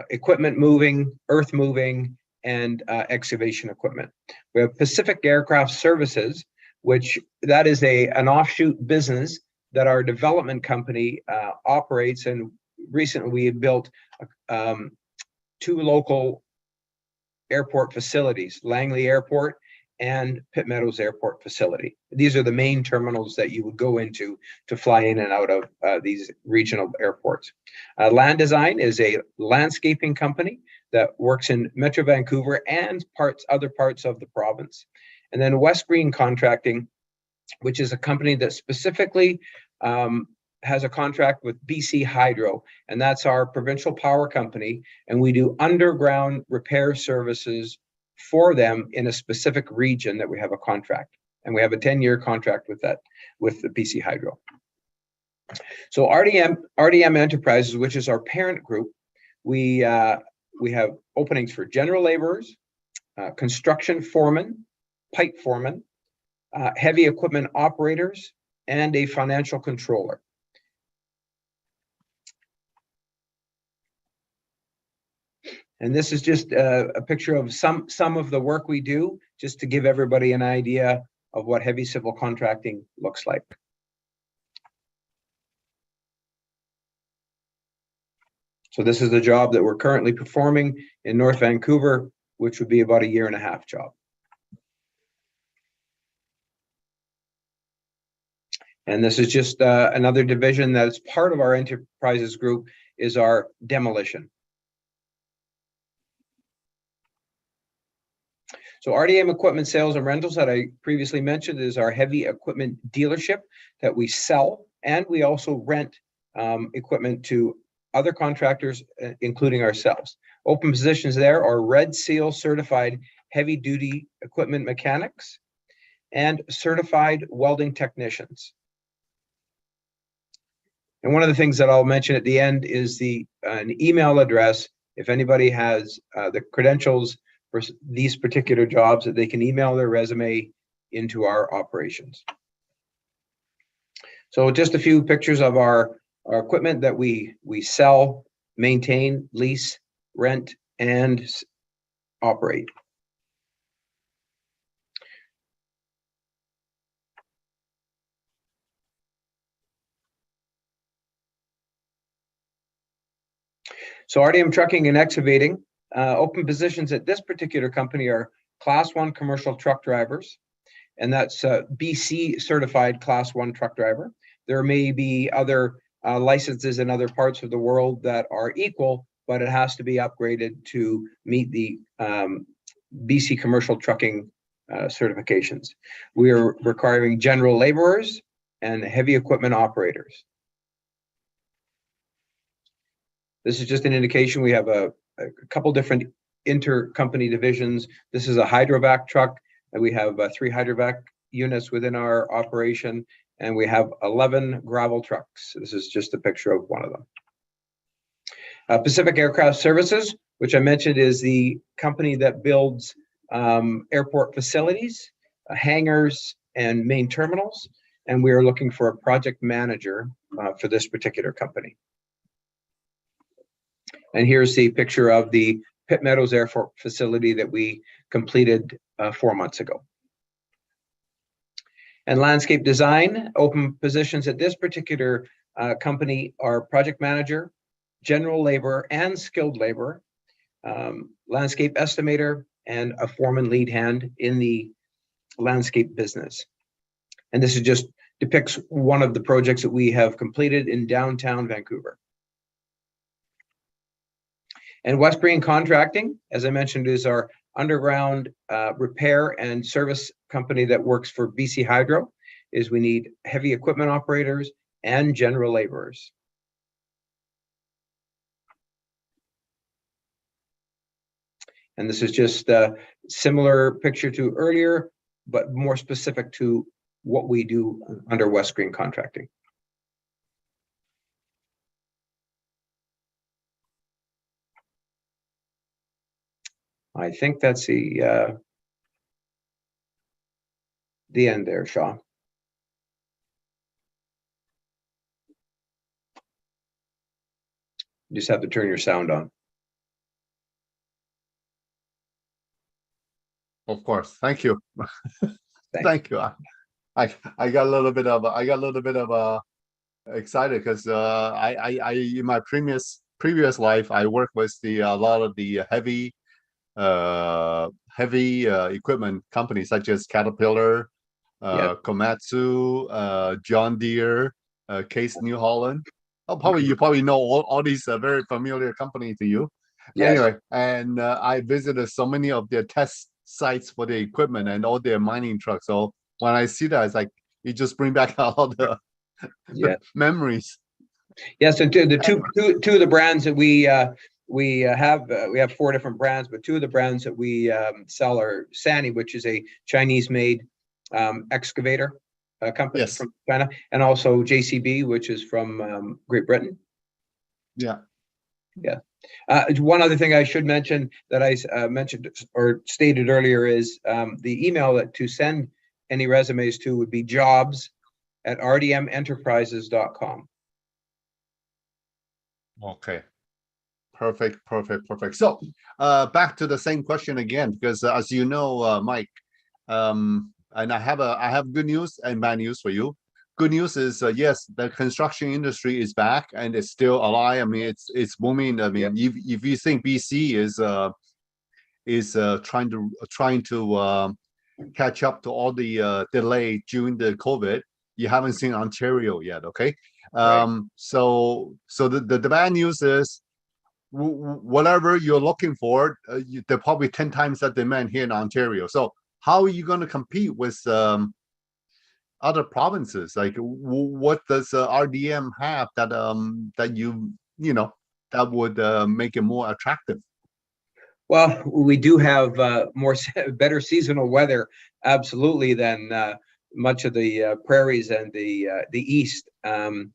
equipment moving, earth moving, and excavation equipment. We have Pacific Aircraft Services, which that is an offshoot business that our development company operates. And recently we had built 2 local airport facilities, Langley Airport and Pitt Meadows Airport facility. These are the main terminals that you would go into to fly in and out of these regional airports. Land Design is a landscaping company that works in Metro Vancouver and other parts of the province. And then West Green Contracting, which is a company that specifically has a contract with BC Hydro, and that's our provincial power company. And we do underground repair services for them in a specific region that we have a contract. And we have a 10-year contract with the BC Hydro. So RDM Enterprises, which is our parent group, we have openings for general laborers, construction foremen, pipe foremen, heavy equipment operators, and a financial controller. And this is just a picture of some of the work we do, just to give everybody an idea of what heavy civil contracting looks like. So this is the job that we're currently performing in North Vancouver, which would be about a 1.5-year job. And this is just another division that is part of our enterprises group, is our demolition. So RDM Equipment Sales and Rentals that I previously mentioned is our heavy equipment dealership that we sell, and we also rent equipment to other contractors, including ourselves. Open positions there are Red Seal certified heavy duty equipment mechanics and certified welding technicians. And one of the things that I'll mention at the end is an email address. If anybody has the credentials for these particular jobs, that they can email their resume into our operations. So just a few pictures of our equipment that we sell, maintain, lease, rent, and operate. So RDM Trucking and Excavating, open positions at this particular company are Class 1 commercial truck drivers, and that's BC certified Class 1 truck driver. There may be other licenses in other parts of the world that are equal, but it has to be upgraded to meet the BC commercial trucking certifications. We are requiring general laborers and heavy equipment operators. This is just an indication. We have a couple different intercompany divisions. This is a hydrovac truck, and we have 3 hydrovac units within our operation, and we have 11 gravel trucks. This is just a picture of one of them. Pacific Aircraft Services, which I mentioned, is the company that builds airport facilities, hangars, and main terminals, and we are looking for a project manager for this particular company. And here's the picture of the Pitt Meadows Airport facility that we completed 4 months ago. And landscape design, open positions at this particular company are project manager, general labor, and skilled labor, landscape estimator, and a foreman lead hand in the landscape business. And this is just depicts one of the projects that we have completed in downtown Vancouver. And West Green Contracting, as I mentioned, is our underground repair and service company that works for BC Hydro. Is we need heavy equipment operators and general laborers. And this is just a similar picture to earlier, but more specific to what we do under West Green Contracting. I think that's the end there, Shaw. You just have to turn your sound on. Of course. Thank you. Thank you. I got a little bit of excited because I in my previous life I worked with a lot of the heavy equipment companies such as Caterpillar, Yep. Komatsu, John Deere, Case New Holland. Oh, Okay. you probably know all these very familiar companies to you. Yes. Anyway, and I visited so many of their test sites for the equipment and all their mining trucks. So when I see that, it's like it just bring back all the Yeah. memories. Yes, and two of the brands that we have 4 different brands, but 2 of the brands that we sell are Sany, which is a Chinese-made excavator company Yes. from China, and also JCB, which is from Great Britain. Yeah. Yeah. One other thing I should mention that I mentioned or stated earlier is the email to send any resumes to would be jobs@rdmenterprises.com. Okay. Perfect. So, back to the same question again, because as you know, Mike, and I have good news and bad news for you. Good news is yes, the construction industry is back and it's still alive. I mean, it's booming. I mean, if you think BC is trying to catch up to all the delay during the COVID, you haven't seen Ontario yet. Okay. Right. So the bad news is whatever you're looking for, they're probably 10 times that demand here in Ontario. So how are you going to compete with other provinces? Like, what does RDM have that that that would make it more attractive? Well, we do have better seasonal weather, absolutely, than much of the prairies and the east. And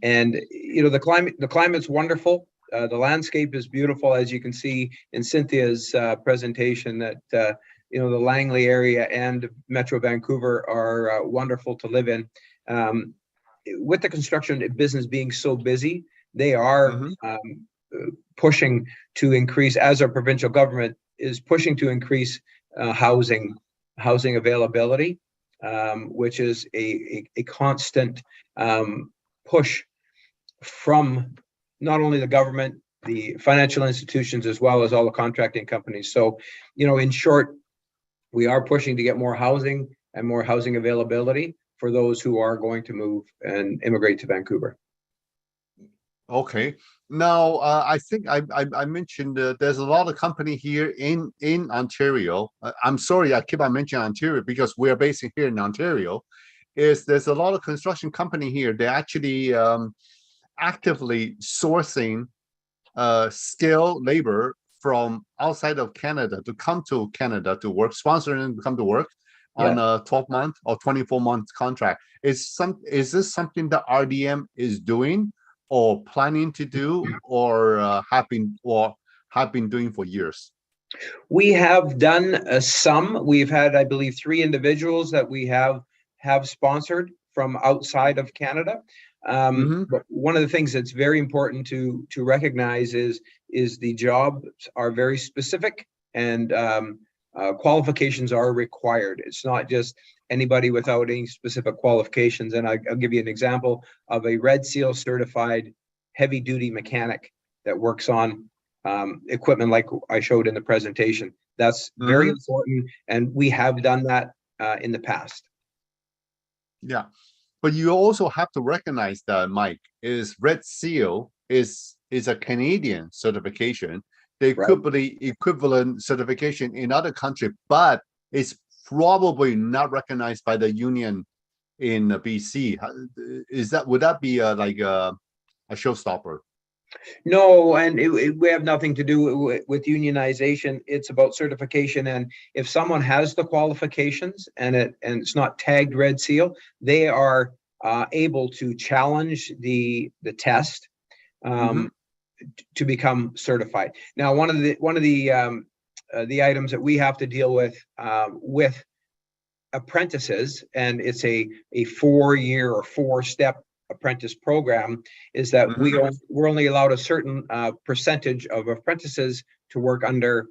the climate's wonderful. The landscape is beautiful, as you can see in Cynthia's presentation. That the Langley area and Metro Vancouver are wonderful to live in. With the construction business being so busy, they are pushing to increase, as our provincial government is pushing to increase housing availability, which is a constant push from not only the government, the financial institutions, as well as all the contracting companies. So, in short, we are pushing to get more housing and more housing availability for those who are going to move and immigrate to Vancouver. Okay. Now, I think I mentioned there's a lot of company here in Ontario. I'm sorry, I keep on mentioning Ontario because we're based here in Ontario. There's a lot of construction company here. They're actually actively sourcing skilled labor from outside of Canada to come to Canada to work, sponsoring to come to work on a 12-month or 24-month contract. Is this something that RDM is doing or planning to do, or have been doing for years? We have done some. We've had, I believe, 3 individuals that we have sponsored from outside of Canada. But one of the things that's very important to recognize is the jobs are very specific, and qualifications are required. It's not just anybody without any specific qualifications. And I'll give you an example of a Red Seal certified heavy duty mechanic that works on equipment like I showed in the presentation. That's very important, and we have done that in the past. Yeah. But you also have to recognize that, Mike, is Red Seal is a Canadian certification. There could be equivalent certification in other countries, but it's probably not recognized by the union in BC. Would that be like a showstopper? No, and we have nothing to do with unionization. It's about certification, and if someone has the qualifications and it's not tagged Red Seal, they are able to challenge the test to become certified. Now, one of the the items that we have to deal with apprentices, and it's a 4-year or 4-step apprentice program, is that we're only allowed a certain percentage of apprentices to work under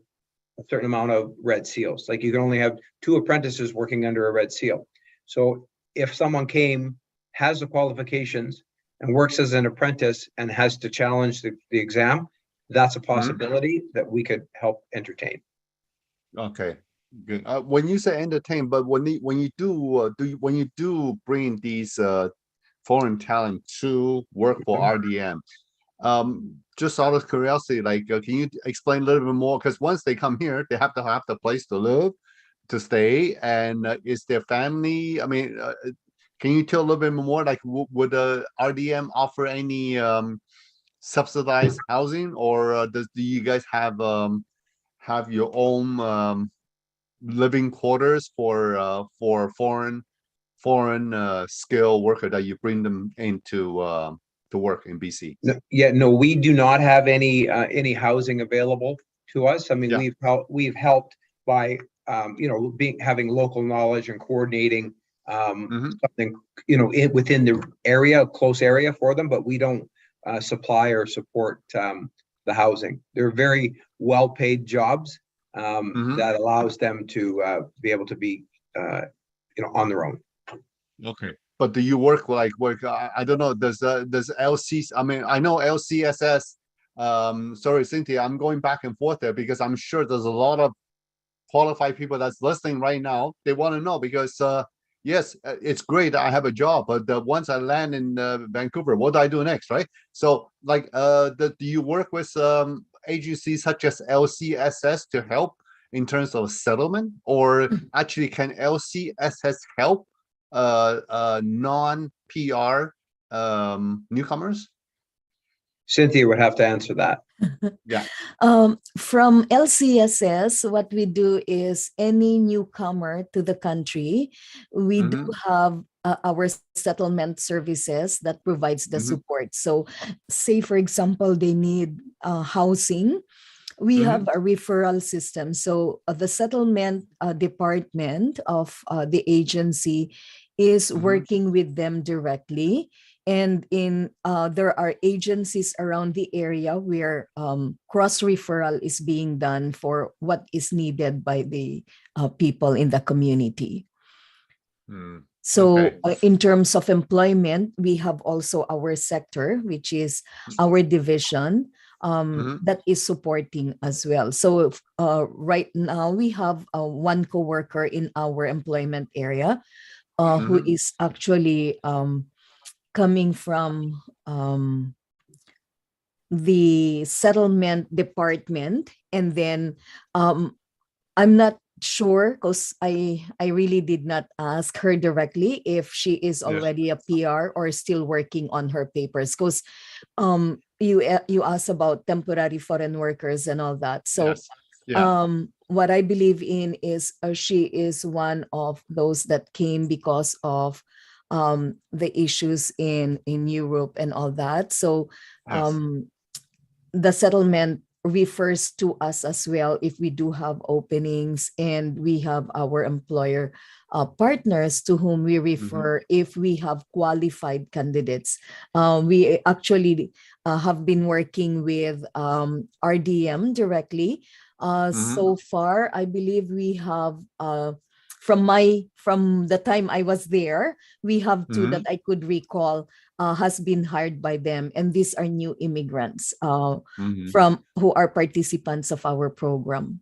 a certain amount of red seals. Like you can only have 2 apprentices working under a red seal. So if someone has the qualifications and works as an apprentice and has to challenge the exam, that's a possibility that we could help entertain. Okay, good. When you say entertain, but when you do bring these foreign talent to work for RDM, just out of curiosity, like, can you explain a little bit more? Because once they come here, they have to have the place to live, to stay, and is their family? I mean, can you tell a little bit more? Like, would the RDM offer any subsidized housing, or do you guys have your own living quarters for foreign skilled worker that you bring them into to work in BC? No, we do not have any housing available to us. I mean, we've helped by having local knowledge and coordinating something within the area, close area for them, but we don't supply or support the housing. They're very well-paid jobs that allows them to be able to be on their own. Okay, but do you work I don't know, does LC, I mean, I know LCSS, sorry Cynthia, I'm going back and forth there because I'm sure there's a lot of qualified people that's listening right now. They want to know because yes, it's great I have a job, but once I land in Vancouver, what do I do next, right? So like do you work with agencies such as LCSS to help in terms of settlement, or actually can LCSS help non-PR newcomers? Cynthia would have to answer that. Yeah. From LCSS, what we do is any newcomer to the country, we do have our settlement services that provides the support. So say, for example, they need housing, we have a referral system. So the settlement department of the agency is working with them directly. And there are agencies around the area where cross-referral is being done for what is needed by the people in the community. So in terms of employment, we have also our sector, which is our division that is supporting as well. So right now we have one coworker in our employment area who is actually coming from the settlement department. And then I'm not sure because I really did not ask her directly if she is already a PR or still working on her papers, because you asked about temporary foreign workers and all that. So what I believe in is she is one of those that came because of the issues in Europe and all that. So the settlement refers to us as well if we do have openings, and we have our employer partners to whom we refer if we have qualified candidates. We actually have been working with RDM directly. So far, I believe we have from the time I was there, we have two that I could recall has been hired by them, and these are new immigrants from who are participants of our program.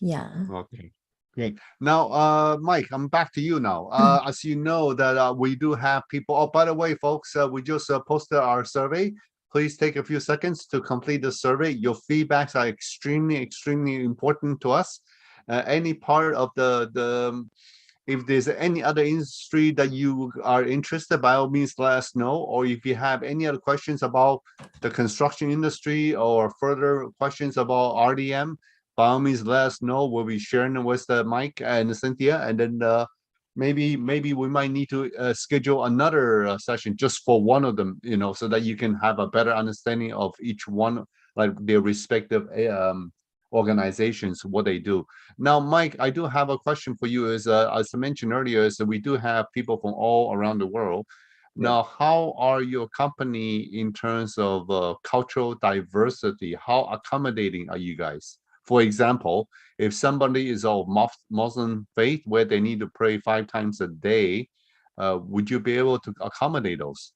Okay, great. Now Mike, I'm back to you now. As you know that we do have people. Oh, by the way, folks, we just posted our survey. Please take a few seconds to complete the survey. Your feedbacks are extremely important to us. Any part of the if there's any other industry that you are interested, by all means let us know. Or if you have any other questions about the construction industry or further questions about RDM, by all means let us know. We'll be sharing with Mike and Cynthia, and then maybe we might need to schedule another session just for one of them, so that you can have a better understanding of each one, like their respective organizations, what they do. Now, Mike, I do have a question for you. As I mentioned earlier, is that we do have people from all around the world. Yeah. Now, how are your company in terms of cultural diversity? How accommodating are you guys? For example, if somebody is of Muslim faith where they need to pray 5 times a day, would you be able to accommodate those?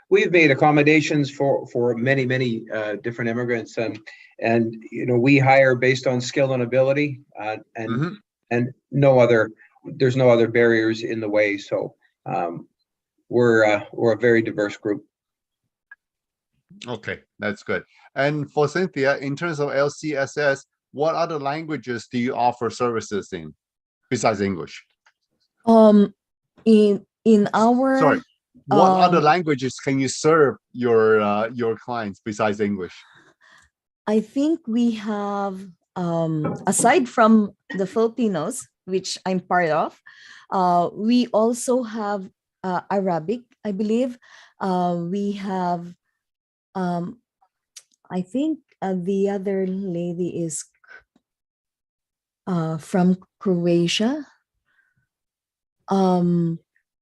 We've made accommodations for many different immigrants, and we hire based on skill and ability, and there's no other barriers in the way. So we're a very diverse group. Okay, that's good. And for Cynthia, in terms of LCSS, what other languages do you offer services in besides English? In our Sorry, what other languages can you serve your clients besides English? I think we have, aside from the Filipinos, which I'm part of, we also have Arabic, I believe. We have, I think the other lady is from Croatia.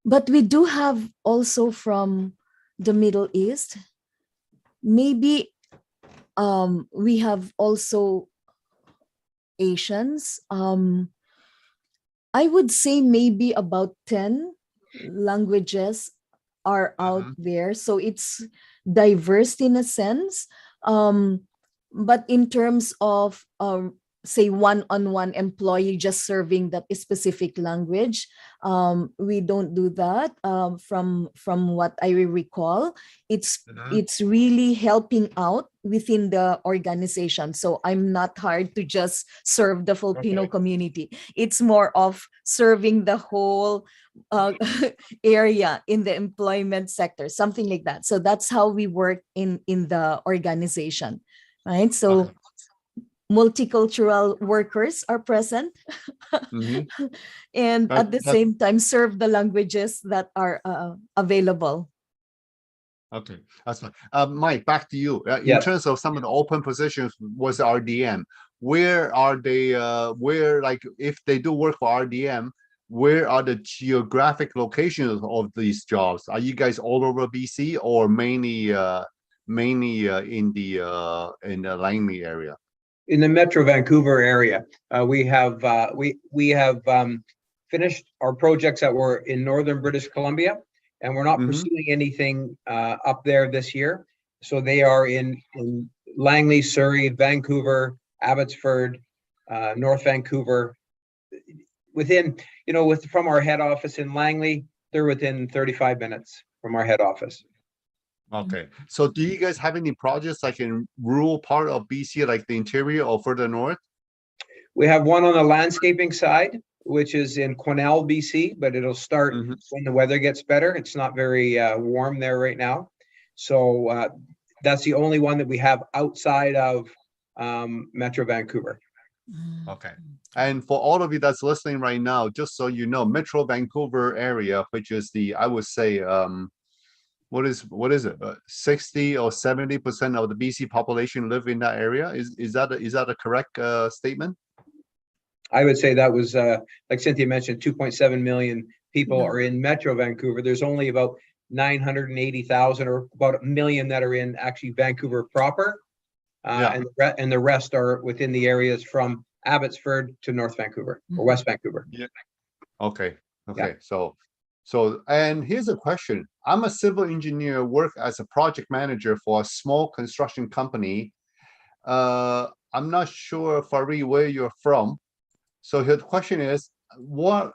But we do have also from the Middle East. Maybe we have also Asians. I would say maybe about 10 languages are out there. So it's diverse in a sense. But in terms of say one-on-one employee just serving that specific language, we don't do that. From what I recall, it's really helping out within the organization. So I'm not hired to just serve the Filipino community. It's more of serving the whole area in the employment sector, something like that. So that's how we work in the organization, right? So multicultural workers are present and at the same time serve the languages that are available. Okay, that's fine. Mike, back to you. In Yes. terms of some of the open positions was RDM, where are they, where, like, if they do work for RDM, where are the geographic locations of these jobs? Are you guys all over BC or mainly in the Langley area? In the Metro Vancouver area, we have finished our projects that were in northern British Columbia, and we're not pursuing anything up there this year. So they are in Langley, Surrey, Vancouver, Abbotsford, North Vancouver. Within, from our head office in Langley, they're within 35 minutes from our head office. Okay, so do you guys have any projects like in rural part of BC, like the interior or further north? We have one on the landscaping side, which is in Quesnel, BC, but it'll start when the weather gets better. It's not very warm there right now. So that's the only one that we have outside of Metro Vancouver. Okay. And for all of you that's listening right now, just so you know, Metro Vancouver area, which is I would say, what is it? 60 or 70% of the BC population live in that area. Is that a correct statement? I would say that was, like Cynthia mentioned, 2.7 million people are in Metro Vancouver. There's only about 980,000 or about 1 million that are in actually Vancouver proper. And the rest are within the areas from Abbotsford to North Vancouver or West Vancouver. Yeah. Okay. So, and here's a question. I'm a civil engineer, work as a project manager for a small construction company. I'm not sure, Farid, where you're from. So the question is, what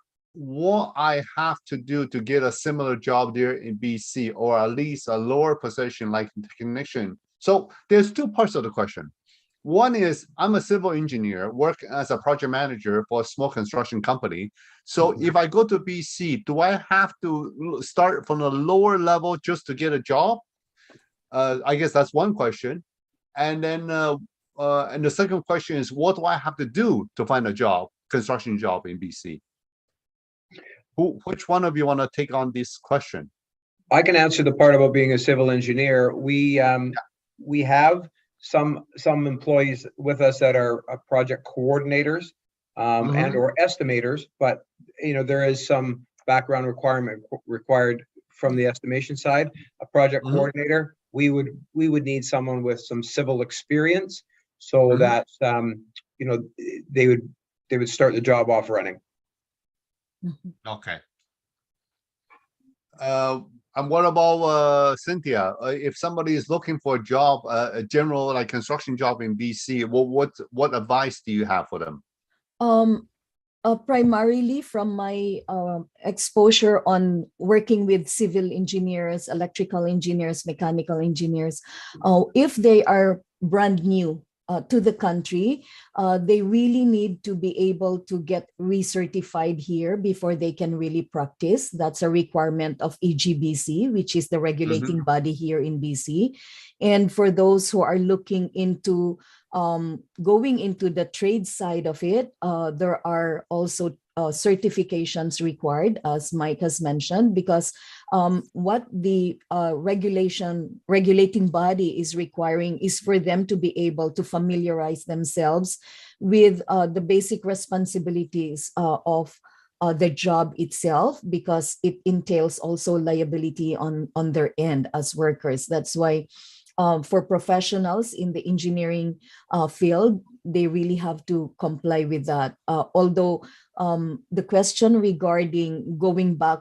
I have to do to get a similar job there in BC, or at least a lower position like technician? So there's two parts of the question. One is, I'm a civil engineer, work as a project manager for a small construction company. So if I go to BC, do I have to start from a lower level just to get a job? I guess that's one question. And then, and the second question is, what do I have to do to find a job, construction job in BC? Which one of you want to take on this question? I can answer the part about being a civil engineer. We have some employees with us that are project coordinators and or estimators, but there is some background requirement required from the estimation side. A project coordinator, we would need someone with some civil experience, so that they would start the job off running. Okay. And what about Cynthia? If somebody is looking for a job, a general like construction job in BC, what advice do you have for them? Primarily from my exposure on working with civil engineers, electrical engineers, mechanical engineers, if they are brand new to the country, they really need to be able to get recertified here before they can really practice. That's a requirement of EGBC, which is the regulating body here in BC. And for those who are looking into going into the trade side of it, there are also certifications required, as Mike has mentioned, because what the regulating body is requiring is for them to be able to familiarize themselves with the basic responsibilities of the job itself, because it entails also liability on their end as workers. That's why for professionals in the engineering field, they really have to comply with that. Although the question regarding going back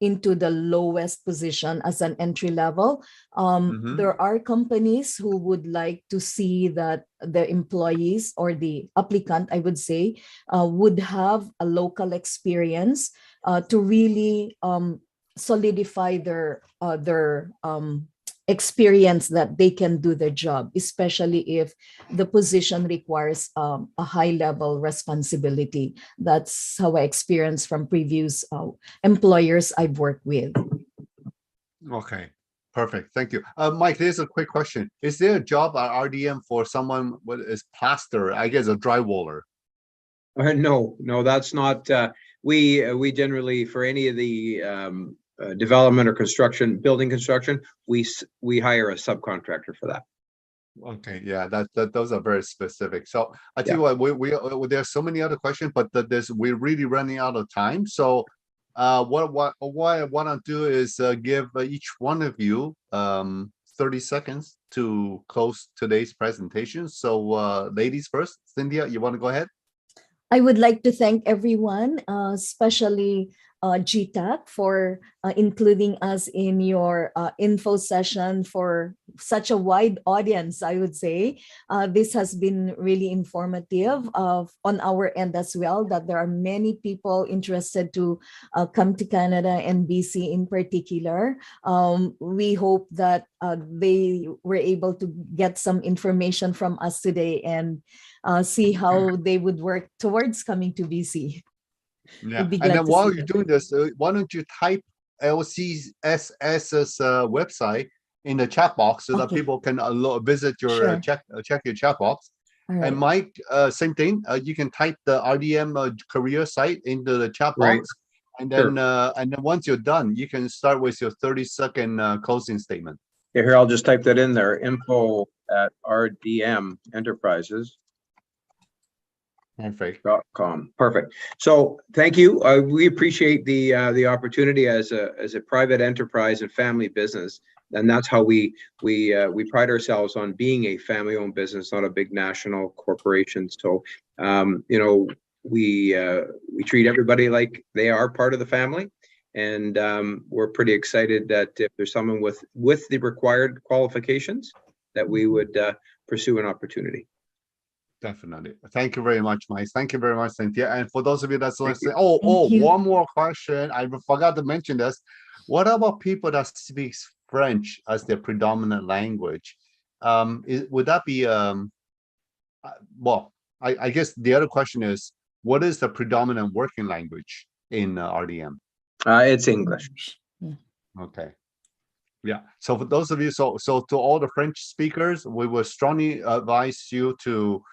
into the lowest position as an entry level, there are companies who would like to see that the employees or the applicant, I would say, would have a local experience to really solidify their experience that they can do the job, especially if the position requires a high level responsibility. That's how I experienced from previous employers I've worked with. Okay, perfect. Thank you. Mike, there's a quick question. Is there a job at RDM for someone what is plaster, I guess a drywaller? No, that's not. We generally, for any of the development or construction, building construction, we hire a subcontractor for that. Okay, yeah, those are very specific. So I tell you what, we there's so many other questions, but we're really running out of time. So what I want to do is give each one of you 30 seconds to close today's presentation. So ladies first. Cynthia, you want to go ahead? I would like to thank everyone, especially G-TAC, for including us in your info session for such a wide audience, I would say. This has been really informative on our end as well, that there are many people interested to come to Canada and BC in particular. We hope that they were able to get some information from us today and see how they would work towards coming to BC. Yeah, and then while you're doing this, why don't you type LCSS's website in the chat box so that people can visit your check your chat box. Right. And Mike, same thing. You can type the RDM career site into the chat box, and then once you're done, you can start with your 30-second closing statement. Yeah, here I'll just type that in there. info@RDM Enterprises. .com. Perfect. So thank you. We appreciate the opportunity as a private enterprise and family business, and that's how we pride ourselves on being a family-owned business, not a big national corporation. So we treat everybody like they are part of the family, and we're pretty excited that if there's someone with the required qualifications, that we would pursue an opportunity. Definitely. Thank you very much, Mike. Thank you very much, Cynthia. And for those of you that's listening, one more question. I forgot to mention this. What about people that speak French as their predominant language? Would that be well, I guess the other question is, what is the predominant working language in RDM? It's English. Okay. Yeah. So for those of you, so to all the French speakers, we would strongly advise you to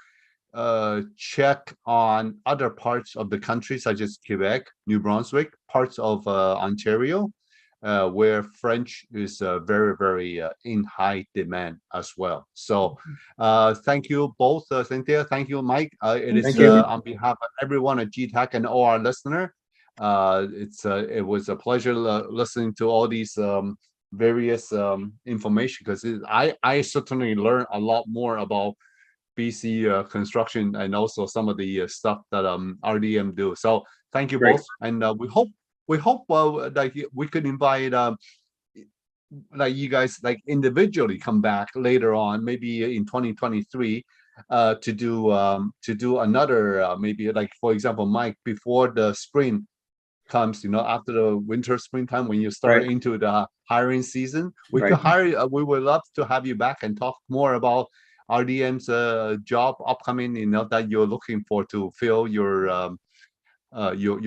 check on other parts of the country, such as Quebec, New Brunswick, parts of Ontario, where French is very, very in high demand as well. So thank you both, Cynthia. Thank you, Mike. It is Thank you. on behalf of everyone at G-TAC and all our listener. It was a pleasure listening to all these various information, because I certainly learned a lot more about BC construction and also some of the stuff that RDM do. So thank you Great. both, and we hope like we could invite like you guys like individually come back later on, maybe in 2023, to do another maybe, like for example, Mike, before the spring comes, after the winter springtime, when you start Right. into the hiring season, we Right. could hire we would love to have you back and talk more about RDM's job upcoming, that you're looking for to fill your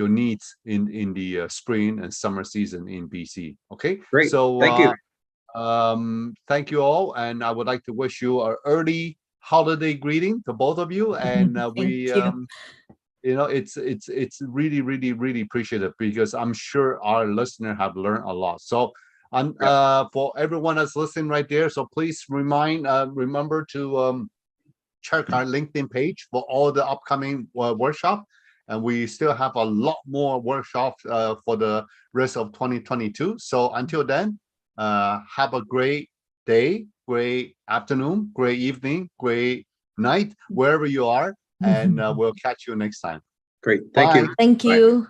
needs in the spring and summer season in BC. Okay, Great. so Thank you. thank you all, and I would like to wish you an early holiday greeting to both of you, and Thank you. it's really, really, really appreciative, because I'm sure our listener have learned a lot. So for everyone that's listening right there, so please remember to check our LinkedIn page for all the upcoming workshop, and we still have a lot more workshops for the rest of 2022. So until then, have a great day, great afternoon, great evening, great night, wherever you are, and we'll catch you next time. Great. Thank you. Bye. Thank Bye. you.